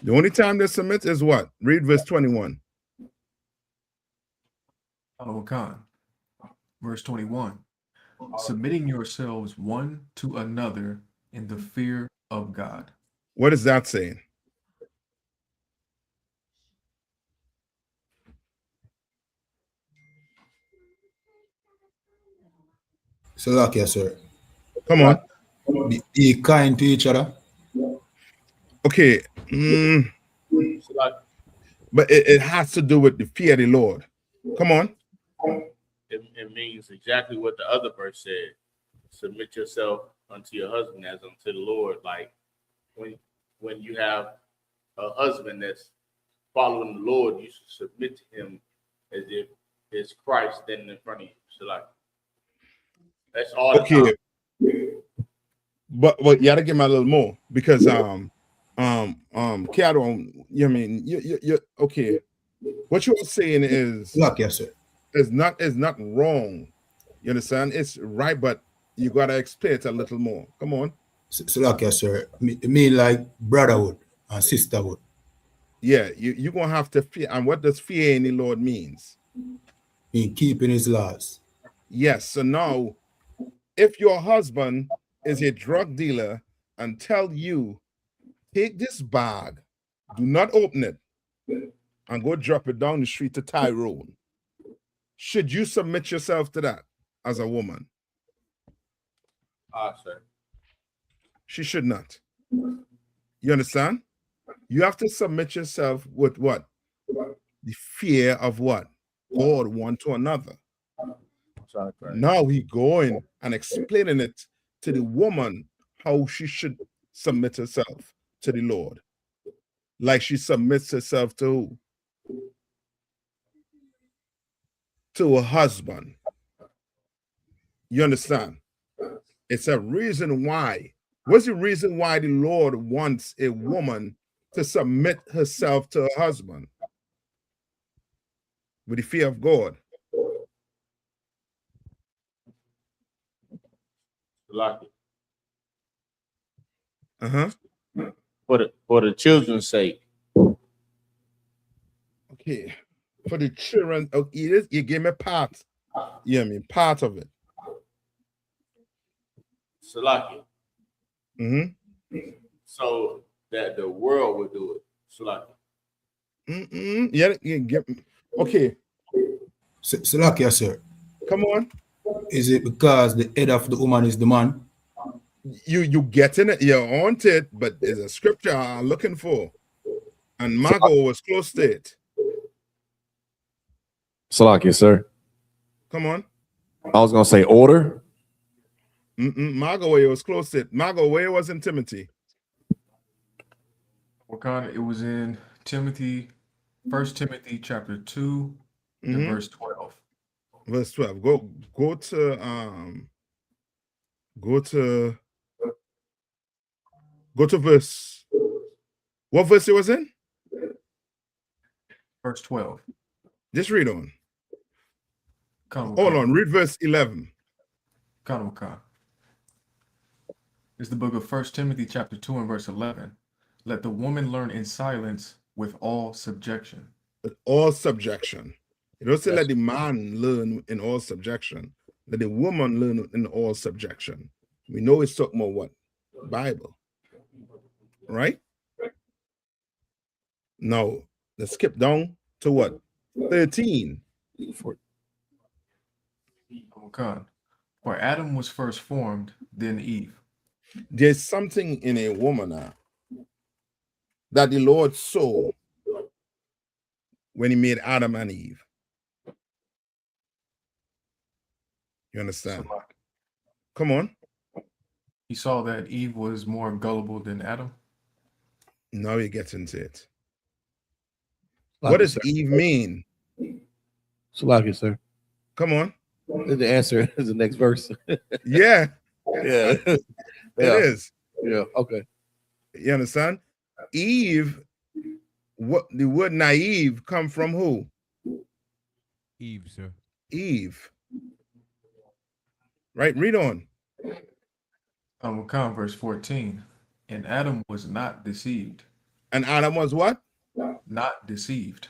The only time they submit is what? Read verse 21. Verse 21. Submitting yourselves one to another in the fear of God. What is that saying? So, like, yes, sir. Come on. Be kind to each other. Okay. But it has to do with the fear of the Lord. Come on. It means exactly what the other verse said. Submit yourself unto your husband as unto the Lord. Like when you have a husband that's following the Lord, you should submit to him as if it's Christ standing in front of you. So like that's all. Okay. But you gotta give me a little more because Carol, you mean you okay. What you're saying is yes, sir. Is not wrong. You understand? It's right, but you gotta explain it a little more. Come on. So like, yes, sir. Me like brotherhood and sisterhood. Yeah, you're gonna have to fear. And what does fear in the Lord means? In keeping his laws. Yes. So now, if your husband is a drug dealer and tell you, take this bag, do not open it, and go drop it down the street to Tyrone, should you submit yourself to that as a woman? Sir. She should not. You understand? You have to submit yourself with what? The fear of what? God one to another. Now he going and explaining it to the woman how she should submit herself to the Lord. Like she submits herself to who? To her husband. You understand? It's a reason why. What's the reason why the Lord wants a woman to submit herself to her husband? With the fear of God. Like it. For the children's sake. Okay. For the children, you give me part. Yeah, I mean part of it. Salaki. So that the world would do it. Salaki. Yeah, you get me. Okay. Salaki, sir. Come on. Is it because the head of the woman is the man? You getting it, you're on it, but there's a scripture I'm looking for. And Margot was close to it. Salaki, sir. Come on. I was gonna say order. Margot was close to it. Margot, where was in Timothy? It was in Timothy, 1 Timothy chapter 2 and verse 12. Verse 12. Go to verse. What verse it was in? Verse 12. Just read on. Come Hold on. Read verse 11. It's the book of 1 Timothy chapter 2 and verse 11. Let the woman learn in silence with all subjection. With all subjection. It don't say let the man learn in all subjection. Let the woman learn in all subjection. We know it's talking about what? Bible. Right? Now, let's skip down to what? 13. For Adam was first formed, then Eve. There's something in a woman that the Lord saw when he made Adam and Eve. You understand? Come on. He saw that Eve was more gullible than Adam. Now he gets into it. What does Eve mean? Salaki, sir. Come on. The answer is the next verse. Yeah. Yeah. It is. Yeah. Okay. You understand? Eve, what the word naive come from who? Eve, sir. Eve. Right? Read on. Verse 14. And Adam was not deceived. And Adam was what? Not deceived.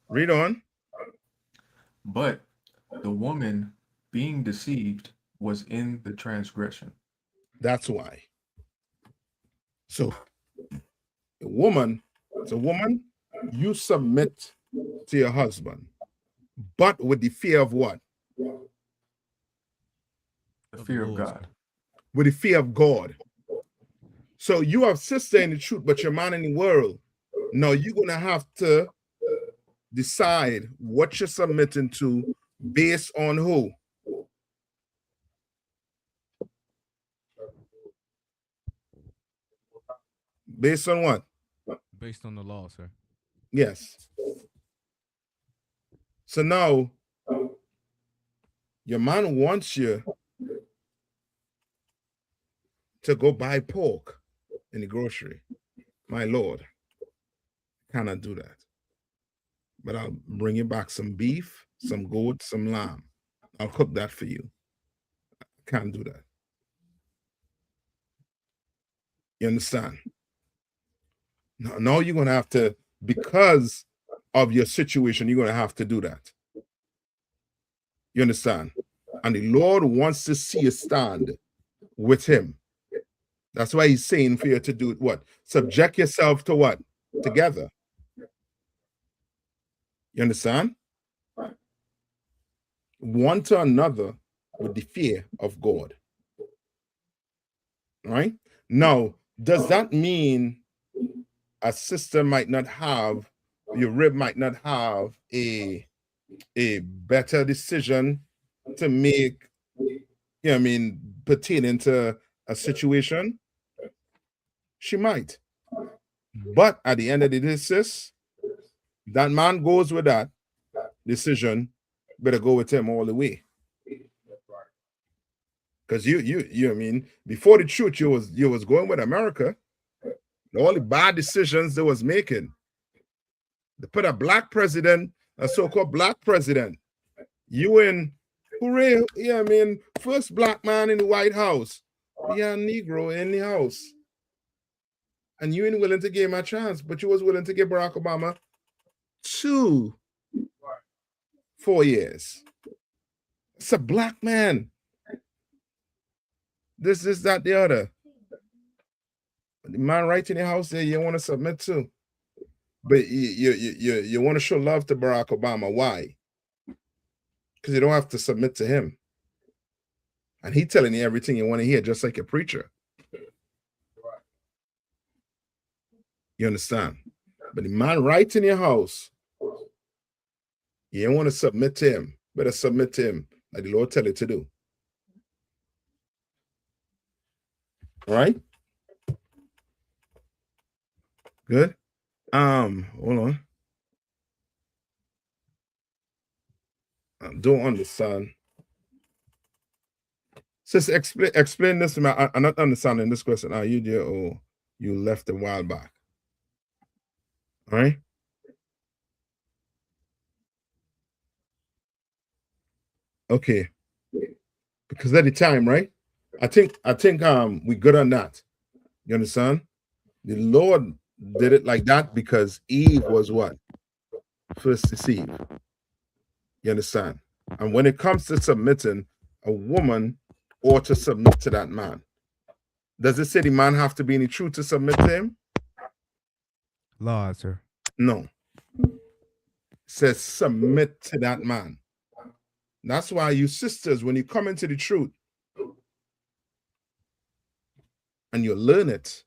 Read on. But the woman being deceived was in the transgression. That's why. So, a woman, you submit to your husband, but with the fear of what? The fear of God. With the fear of God. So you have sister in the truth, but your man in the world. No, you're going to have to decide what you're submitting to based on who? Based on what? Based on the law, sir. Yes. So now, your man wants you to go buy pork in the grocery. My Lord, cannot do that. But I'll bring you back some beef, some goat, some lamb. I'll cook that for you. I can't do that. You understand? Now you're going to have to, because of your situation, you're going to have to do that. You understand? And the Lord wants to see you stand with him. That's why he's saying for you to do what? Subject yourself to what? Together. You understand? One to another with the fear of God. Right? Now, does that mean a sister might not have, your rib might not have a better decision to make, pertaining to a situation? She might. But at the end of the day, sis, that man goes with that decision, better go with him all the way. Because before the truth, you was going with America. All the bad decisions they was making. They put a black president, a so-called black president. You in hooray, first black man in the White House. Yeah, Negro in the house. And you ain't willing to give him a chance, but you was willing to give Barack Obama 4 years. It's a black man. This, that, the other. The man right in the house there, you want to submit to. But you want to show love to Barack Obama. Why? Because you don't have to submit to him. And he telling you everything you want to hear, just like a preacher. You understand? But the man right in your house, you don't want to submit to him. Better submit to him, like the Lord tell you to do. All right? Good. Hold on. I don't understand. Sister, explain this to me. I'm not understanding this question. Are you there or you left a while back? All right. Okay. Because at the time, right? I think we good on that. You understand? The Lord did it like that because Eve was what? First deceived. You understand? And when it comes to submitting, a woman ought to submit to that man. Does it say the man have to be in the truth to submit to him? Law, sir. No. It says submit to that man. That's why you sisters, when you come into the truth and you learn it,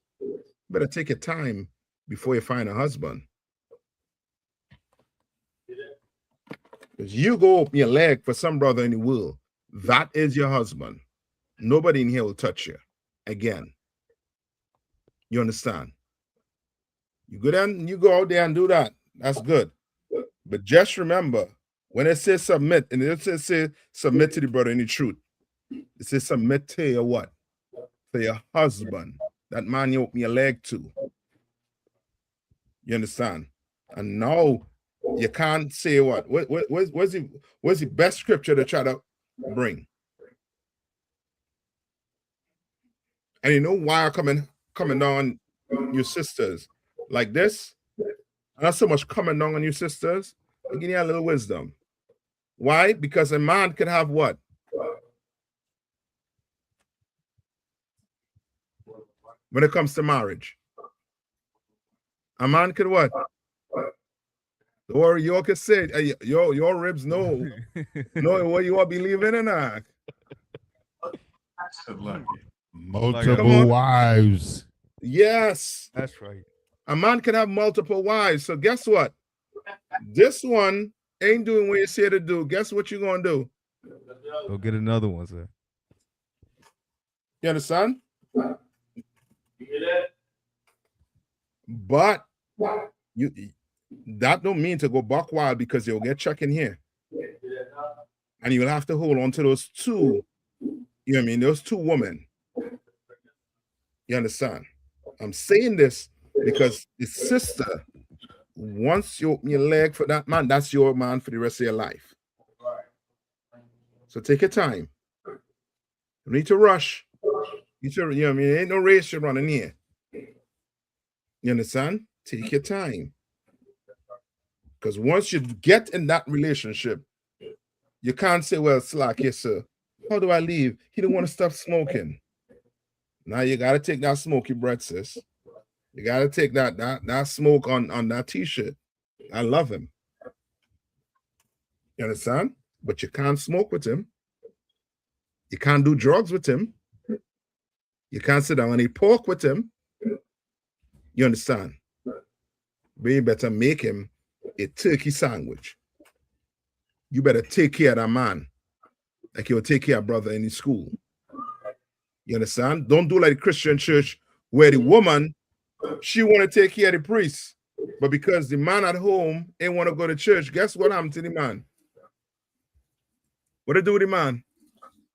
better take your time before you find a husband. Because you go open your leg for some brother in the world, that is your husband. Nobody in here will touch you again. You understand? You go out there and do that. That's good. But just remember, when it says submit, and it says submit to the brother in the truth, it says submit to your what? To your husband. That man you open your leg to. You understand? And now you can't say what? What's the best scripture to try to bring? And you know why I'm coming down your sisters like this? Not so much coming down on you sisters. I'm giving you a little wisdom. Why? Because a man could have what? When it comes to marriage. A man could what? Or you could say, your ribs know what you are believing in. Multiple wives. Yes. That's right. A man can have multiple wives. So guess what? This one ain't doing what you say to do. Guess what you're going to do? Go get another one, sir. You understand? But that don't mean to go buck wild because you'll get checked in here. And you'll have to hold on to those two, you know what I mean? Those two women. You understand? I'm saying this because the sister, once you open your leg for that man, that's your man for the rest of your life. So take your time. You need to rush. You know what I mean? Ain't no race you're running here. You understand? Take your time. Because once you get in that relationship, you can't say, well, Slack, yes, sir. How do I leave? He don't want to stop smoking. Now you got to take that smoky breath, sis. You got to take that smoke on that t-shirt. I love him. You understand? But you can't smoke with him. You can't do drugs with him. You can't sit down and eat pork with him. You understand? But you better make him a turkey sandwich. You better take care of that man like you'll take care of brother in his school. You understand? Don't do like the Christian church where the woman, she want to take care of the priest. But because the man at home ain't want to go to church, guess what happened to the man? What to do with the man?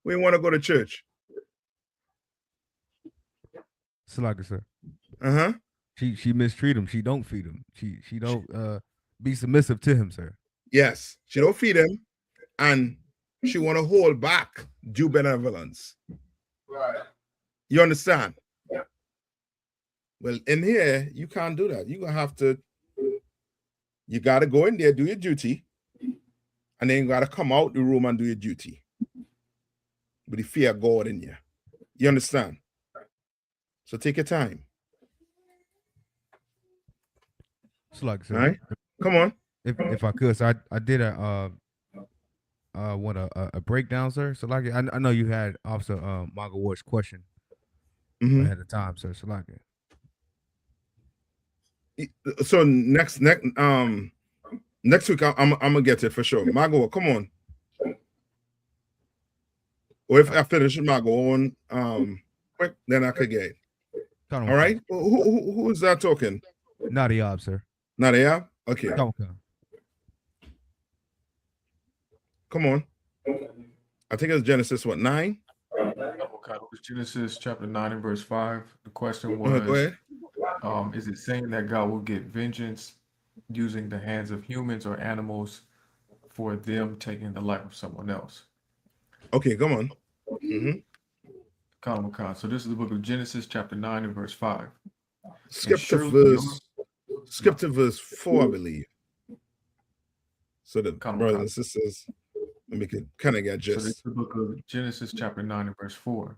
We want to go to church. Slacker, sir. Uh-huh. She mistreat him. She don't feed him. She don't be submissive to him, sir. Yes. She don't feed him. And she want to hold back due benevolence. Right. You understand? Yeah. Well, in here, you can't do that. You're going to have to, you got to go in there, do your duty, and then you got to come out the room and do your duty. With the fear of God in you. You understand? So take your time. Slug, sir. All right? Come on. If I could, so I did a breakdown, sir. So like I know you had Officer Margo Ward's question ahead of time, sir. So like so next week I'm gonna get it for sure. Margo, come on. Or if I finish Margo on quick, then I could get it. All right. Who is that talking? Nadia, sir. Nadia? Okay. Come on. I think it's Genesis, what, 9? Genesis chapter 9 and verse 5. The question Go was, ahead. is it saying that God will get vengeance using the hands of humans or animals for them taking the life of someone else? Okay, come on. Mm-hmm. So this is the book of Genesis, chapter 9 and verse 5. Skip to verse 4, I believe. So the brothers and sisters, let me kind of get So this just. is the book of Genesis, chapter 9 and verse 4.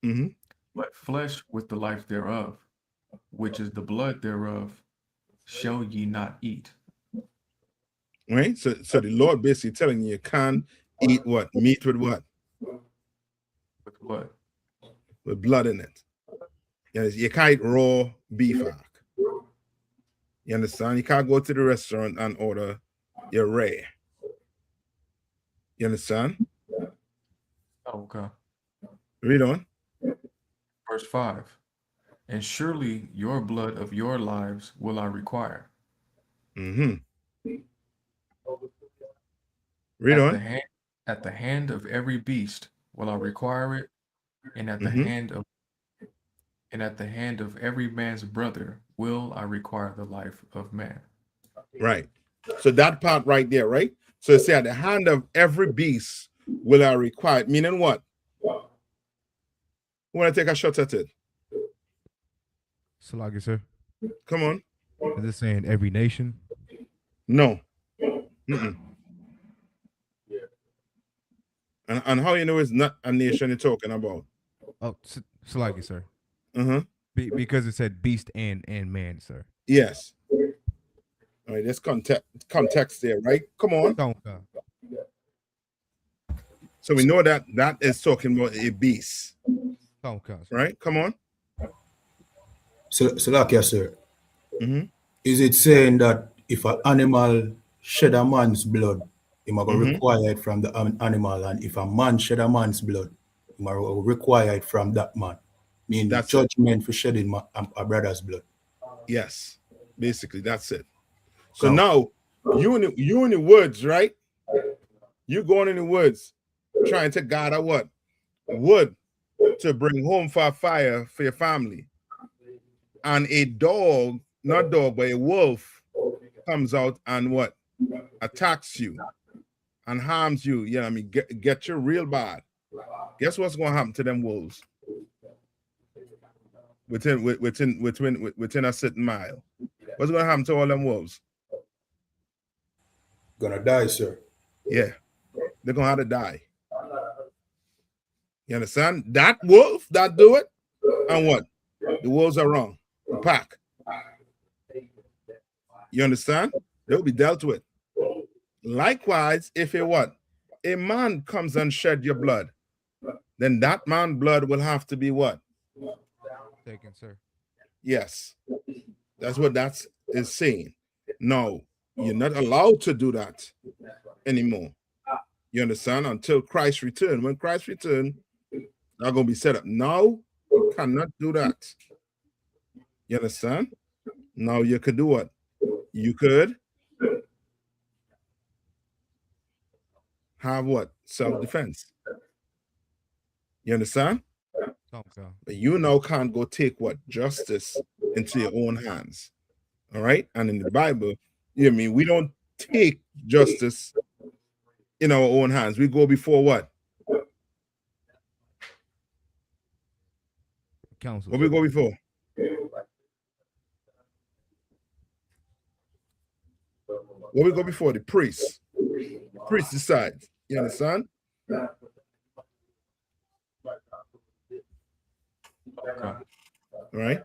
Mm-hmm. But flesh with the life thereof, which is the blood thereof, shall ye not eat. Right? So the Lord basically telling you can't eat what? Meat with what? With what? With blood in it. You can't eat raw beef. You understand? You can't go to the restaurant and order your rare. You understand? Okay. Read on. Verse 5. And surely your blood of your lives will I require. Mm-hmm. Read on. At the hand of every beast will I require it, and at the hand of every man's brother will I require the life of man. Right. So that part right there, right? So it said, at the hand of every beast will I require it. Meaning what? Who want to take a shot at it? Salagi, sir. Come on. Is it saying every nation? No. Mm-mm. And how you know it's not a nation you're talking about? Oh, Salagi, sir. Uh-huh. Because it said beast and man, sir. Yes. All right, there's context there, right? Come on. So we know that is talking about a beast. Right? Come on. Salakia, sir. Mm-hmm. Is it saying that if an animal shed a man's blood, he might require it from the animal, and if a man shed a man's blood, he might require it from that man? Meaning that's judgment for shedding a brother's blood. Yes, basically that's it. So now you in the woods, right? You going in the woods trying to gather what? Wood to bring home for a fire for your family. And a dog, not dog, but a wolf comes out and what? Attacks you and harms you. You know what I mean? Get you real bad. Guess what's going to happen to them wolves? Within a certain mile. What's going to happen to all them wolves? Gonna die, sir. Yeah. They're going to have to die. You understand? That wolf that do it, and what? The wolves are wrong. The pack. You understand? They'll be dealt with. Likewise, if a man comes and shed your blood, then that man's blood will have to be what? Taken, sir. Yes. That's what that is saying. No, you're not allowed to do that anymore. You understand? Until Christ return. When Christ return, they're going to be set up. Now, you cannot do that. You understand? Now you could do what? You could have what? Self-defense. You understand? Okay. But you now can't go take what? Justice into your own hands. All right? And in the Bible, you know what I mean? We don't take justice in our own hands. We go before what? Council. What we go before? What we go before? The priest. Priest decides. You understand? Okay. Right?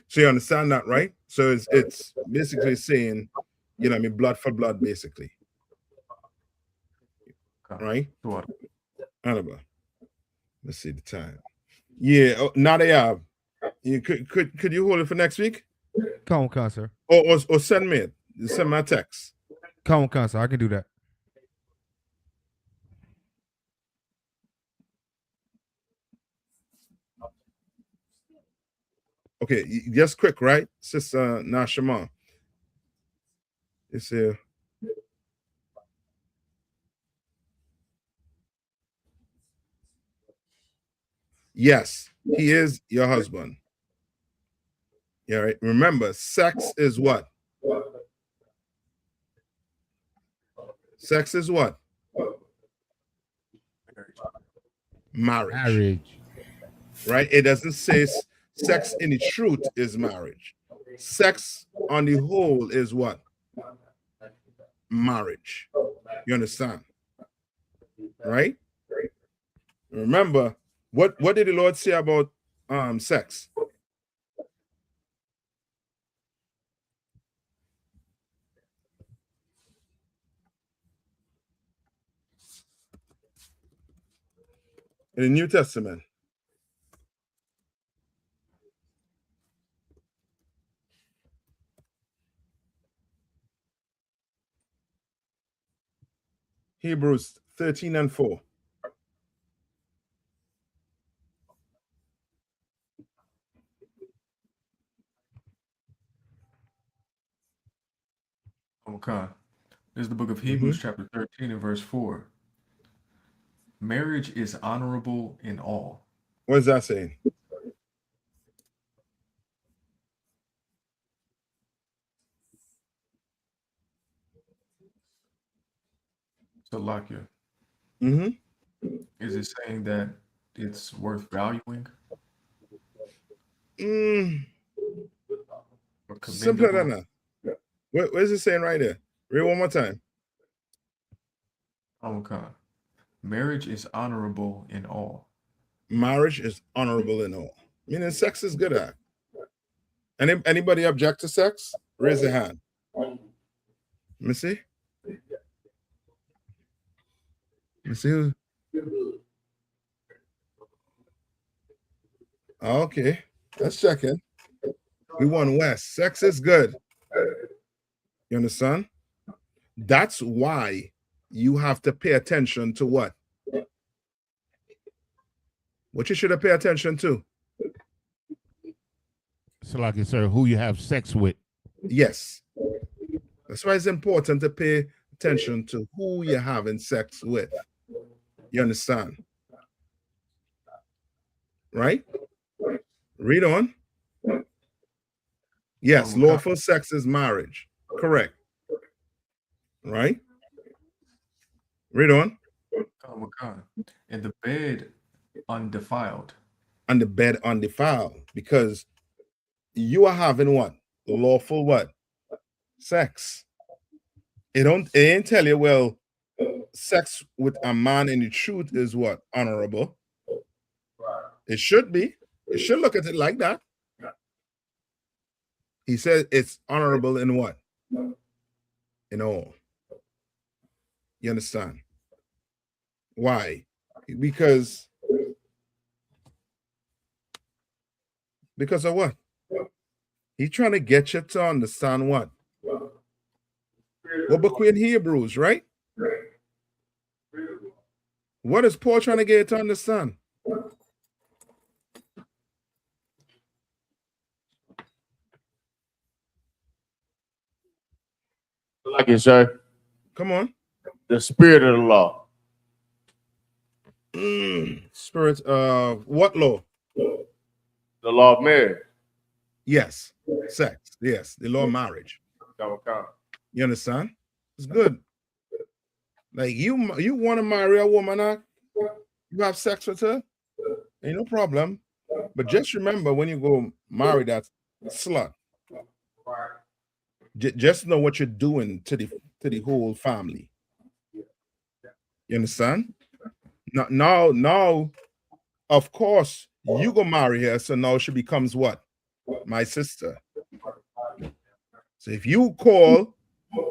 So you understand that, right? So it's basically saying, you know what I mean, blood for blood, basically. Okay. Right? What? Annabelle. Let's see the time. Yeah, now they have. You could you hold it for next week? Come on, sir. Or send me it. Send my text. Come on, sir. I can do that. Okay, just quick, right? Sister Nashima. It's here. Yes, he is your husband. Yeah, right. Remember, sex is what? Sex is what? marriage. Right? It doesn't say sex in the truth is marriage. Sex on the whole is what? Marriage. You understand? Right? Remember, what did the Lord say about sex? In the New Testament. Hebrews 13:4. Okay. This is the book of Hebrews, chapter 13 and verse 4. Marriage is honorable in all. What is that saying? So, Lakia, Mm-hmm. is it saying that it's worth valuing? Or Simpler than commendable? that. What is it saying right there? Read one more time. Okay. Marriage is honorable in all. Marriage is honorable in all. Meaning sex is good at. Anybody object to sex? Raise your hand. Let me see. Let me see who. Okay. Let's check in. We won West. Sex is good. You understand? That's why you have to pay attention to what? What you should have paid attention to? So, like you sir, who you have sex with? Yes. That's why it's important to pay attention to who you're having sex with. You understand? Right? Read on. Yes, lawful sex is marriage. Correct. Right? Read on. And the bed undefiled. And the bed undefiled. Because you are having what? Lawful what? Sex. It ain't tell you, well, sex with a man in the truth is what? Honorable. It should be. It should look at it like that. He said it's honorable in what? In all. You understand? Why? Because of what? He's trying to get you to understand what? What book we in Hebrews, right? What is Paul trying to get you to understand? Like it, sir. Come on. The spirit of the law. Spirit of what law? The law of marriage. Yes. Sex. Yes. The law of marriage. You understand? It's good. Like you want to marry a woman, you have sex with her, ain't no problem. But just remember when you go marry that slut, just know what you're doing to the whole family. You understand? Now, of course, you go marry her, so now she becomes what? My sister. So if you call,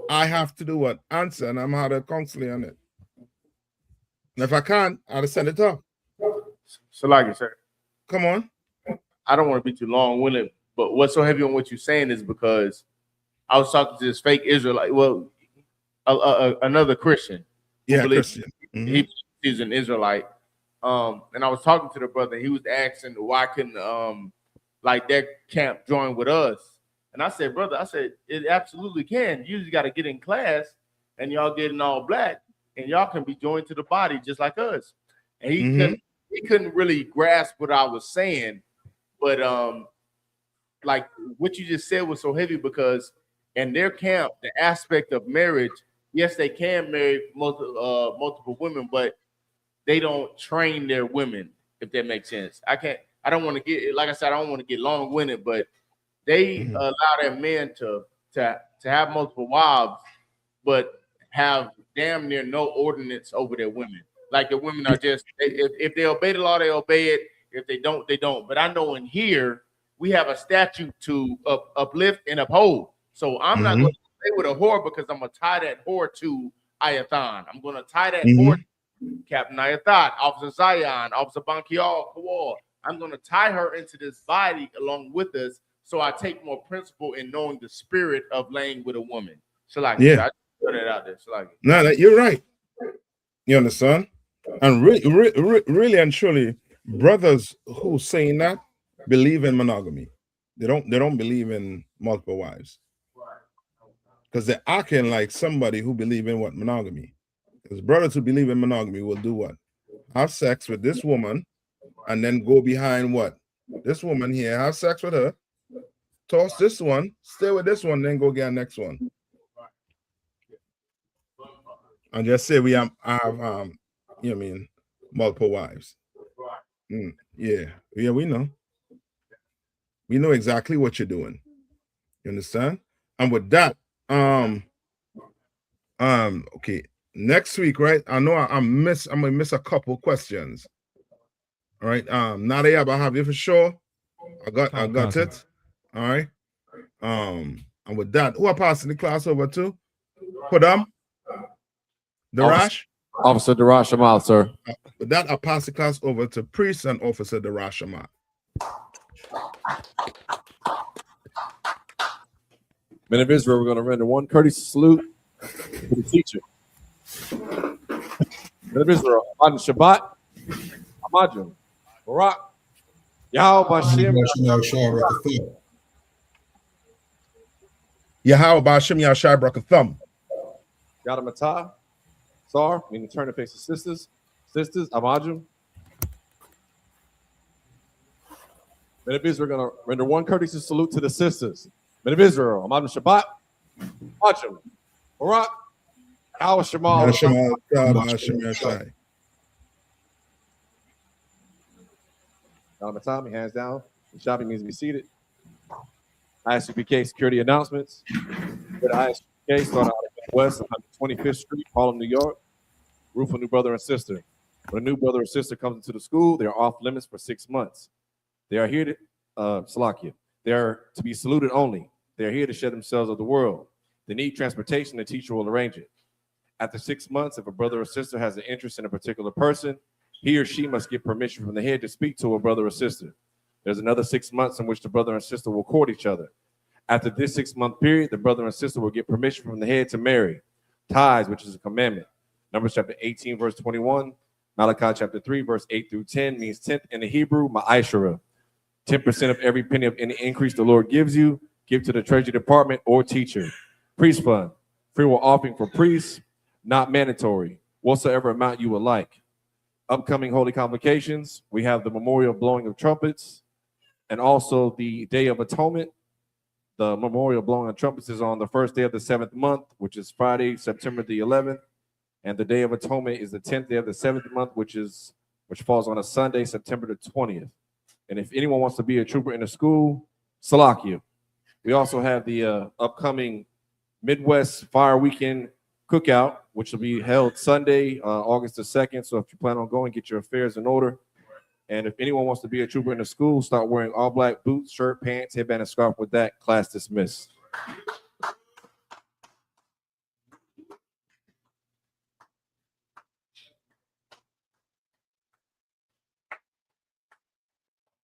I have to do what? Answer, and I'm had a counseling on it. And if I can't, I'll send it up. So like it, sir. Come on. I don't want to be too long-winded, but what's so heavy on what you're saying is because I was talking to this fake Israelite, well, another Christian. Yeah, Christian. He's an Israelite. And I was talking to the brother, and he was asking why couldn't like that camp join with us. And I said, brother, it absolutely can. You just got to get in class and y'all getting all black and y'all can be joined to the body just like us. And he couldn't really grasp what I was saying. But like what you just said was so heavy because in their camp, the aspect of marriage, yes, they can marry multiple women, but they don't train their women, if that makes sense. I don't want to get, like I said, I don't want to get long-winded, but they allow their men to have multiple wives, but have damn near no ordinance over their women. Like the women are just, if they obey the law, they obey it. If they don't, they don't. But I know in here, we have a statute to uplift and uphold. So I'm not going to stay with a whore because I'm going to tie that whore to Ayathan. I'm going to tie that whore to Captain Ayathan, Officer Zion, Officer Bankial, Kowal. I'm going to tie her into this body along with us. So I take more principle in knowing the spirit of laying with a woman. So like, I just put it out there. So like, no, you're right. You understand? And really and truly, brothers who saying that believe in monogamy. They don't believe in multiple wives. Because they're acting like somebody who believe in what monogamy. Because brothers who believe in monogamy will do what? Have sex with this woman and then go behind what? This woman here, have sex with her, toss this one, stay with this one, then go get the next one. And just say I have multiple wives. Yeah, we know. We know exactly what you're doing. You understand? And with that, okay, next week, right? I know I'm gonna miss a couple questions. All right. Nadia, I have you for sure. I got it. All right. And with that, who are passing the class over to? Pudam? Darash? Officer Darash Amal, sir. With that, I'll pass the class over to Priest and Officer Darash Amal. Men of Israel, we're going to render one courteous salute to the teacher. Men of Israel, on Shabbat, Amajim, Barak, Yahweh Bashem, Yahweh Bashem Yashai Brakathum. Yadamatah, Sar, meaning turn to face the sisters, Amajim. Men of Israel, we're going to render one courteous salute to the sisters. Men of Israel, Amajim Shabbat, Amajim, Barak, Yahweh Shemal, Bashem Yashai. Yadamatah, hands down. The shopping needs to be seated. Isupk security announcements. The Isupk start out west of 125th Street, Harlem, New York. Roof for new brother and sister. When a new brother or sister comes into the school, they are off limits for 6 months. They are here to Salakia. They are to be saluted only. They are here to shed themselves of the world. They need transportation. The teacher will arrange it. After 6 months, if a brother or sister has an interest in a particular person, he or she must get permission from the head to speak to a brother or sister. There's another 6 months in which the brother and sister will court each other. After this 6-month period, the brother and sister will get permission from the head to marry. Tithes, which is a commandment. Numbers chapter 18, verse 21. Malachi chapter 3, verse 8 through 10 means tenth in the Hebrew, ma'ashara. 10% of every penny of any increase the Lord gives you, give to the treasury department or teacher. Priest fund, free will offering for priests, not mandatory, whatsoever amount you would like. Upcoming holy convocations, we have the memorial blowing of trumpets and also the Day of Atonement. The memorial blowing of trumpets is on the first day of the 7th month, which is Friday, September the 11th. And the Day of Atonement is the 10th day of the 7th month, which falls on a Sunday, September the 20th. And if anyone wants to be a trooper in the school, Salakia. We also have the upcoming Midwest Fire Weekend Cookout, which will be held Sunday, August the 2nd. So if you plan on going, get your affairs in order. And if anyone wants to be a trooper in the school, start wearing all black boots, shirt, pants, headband, and scarf. With that, class dismissed.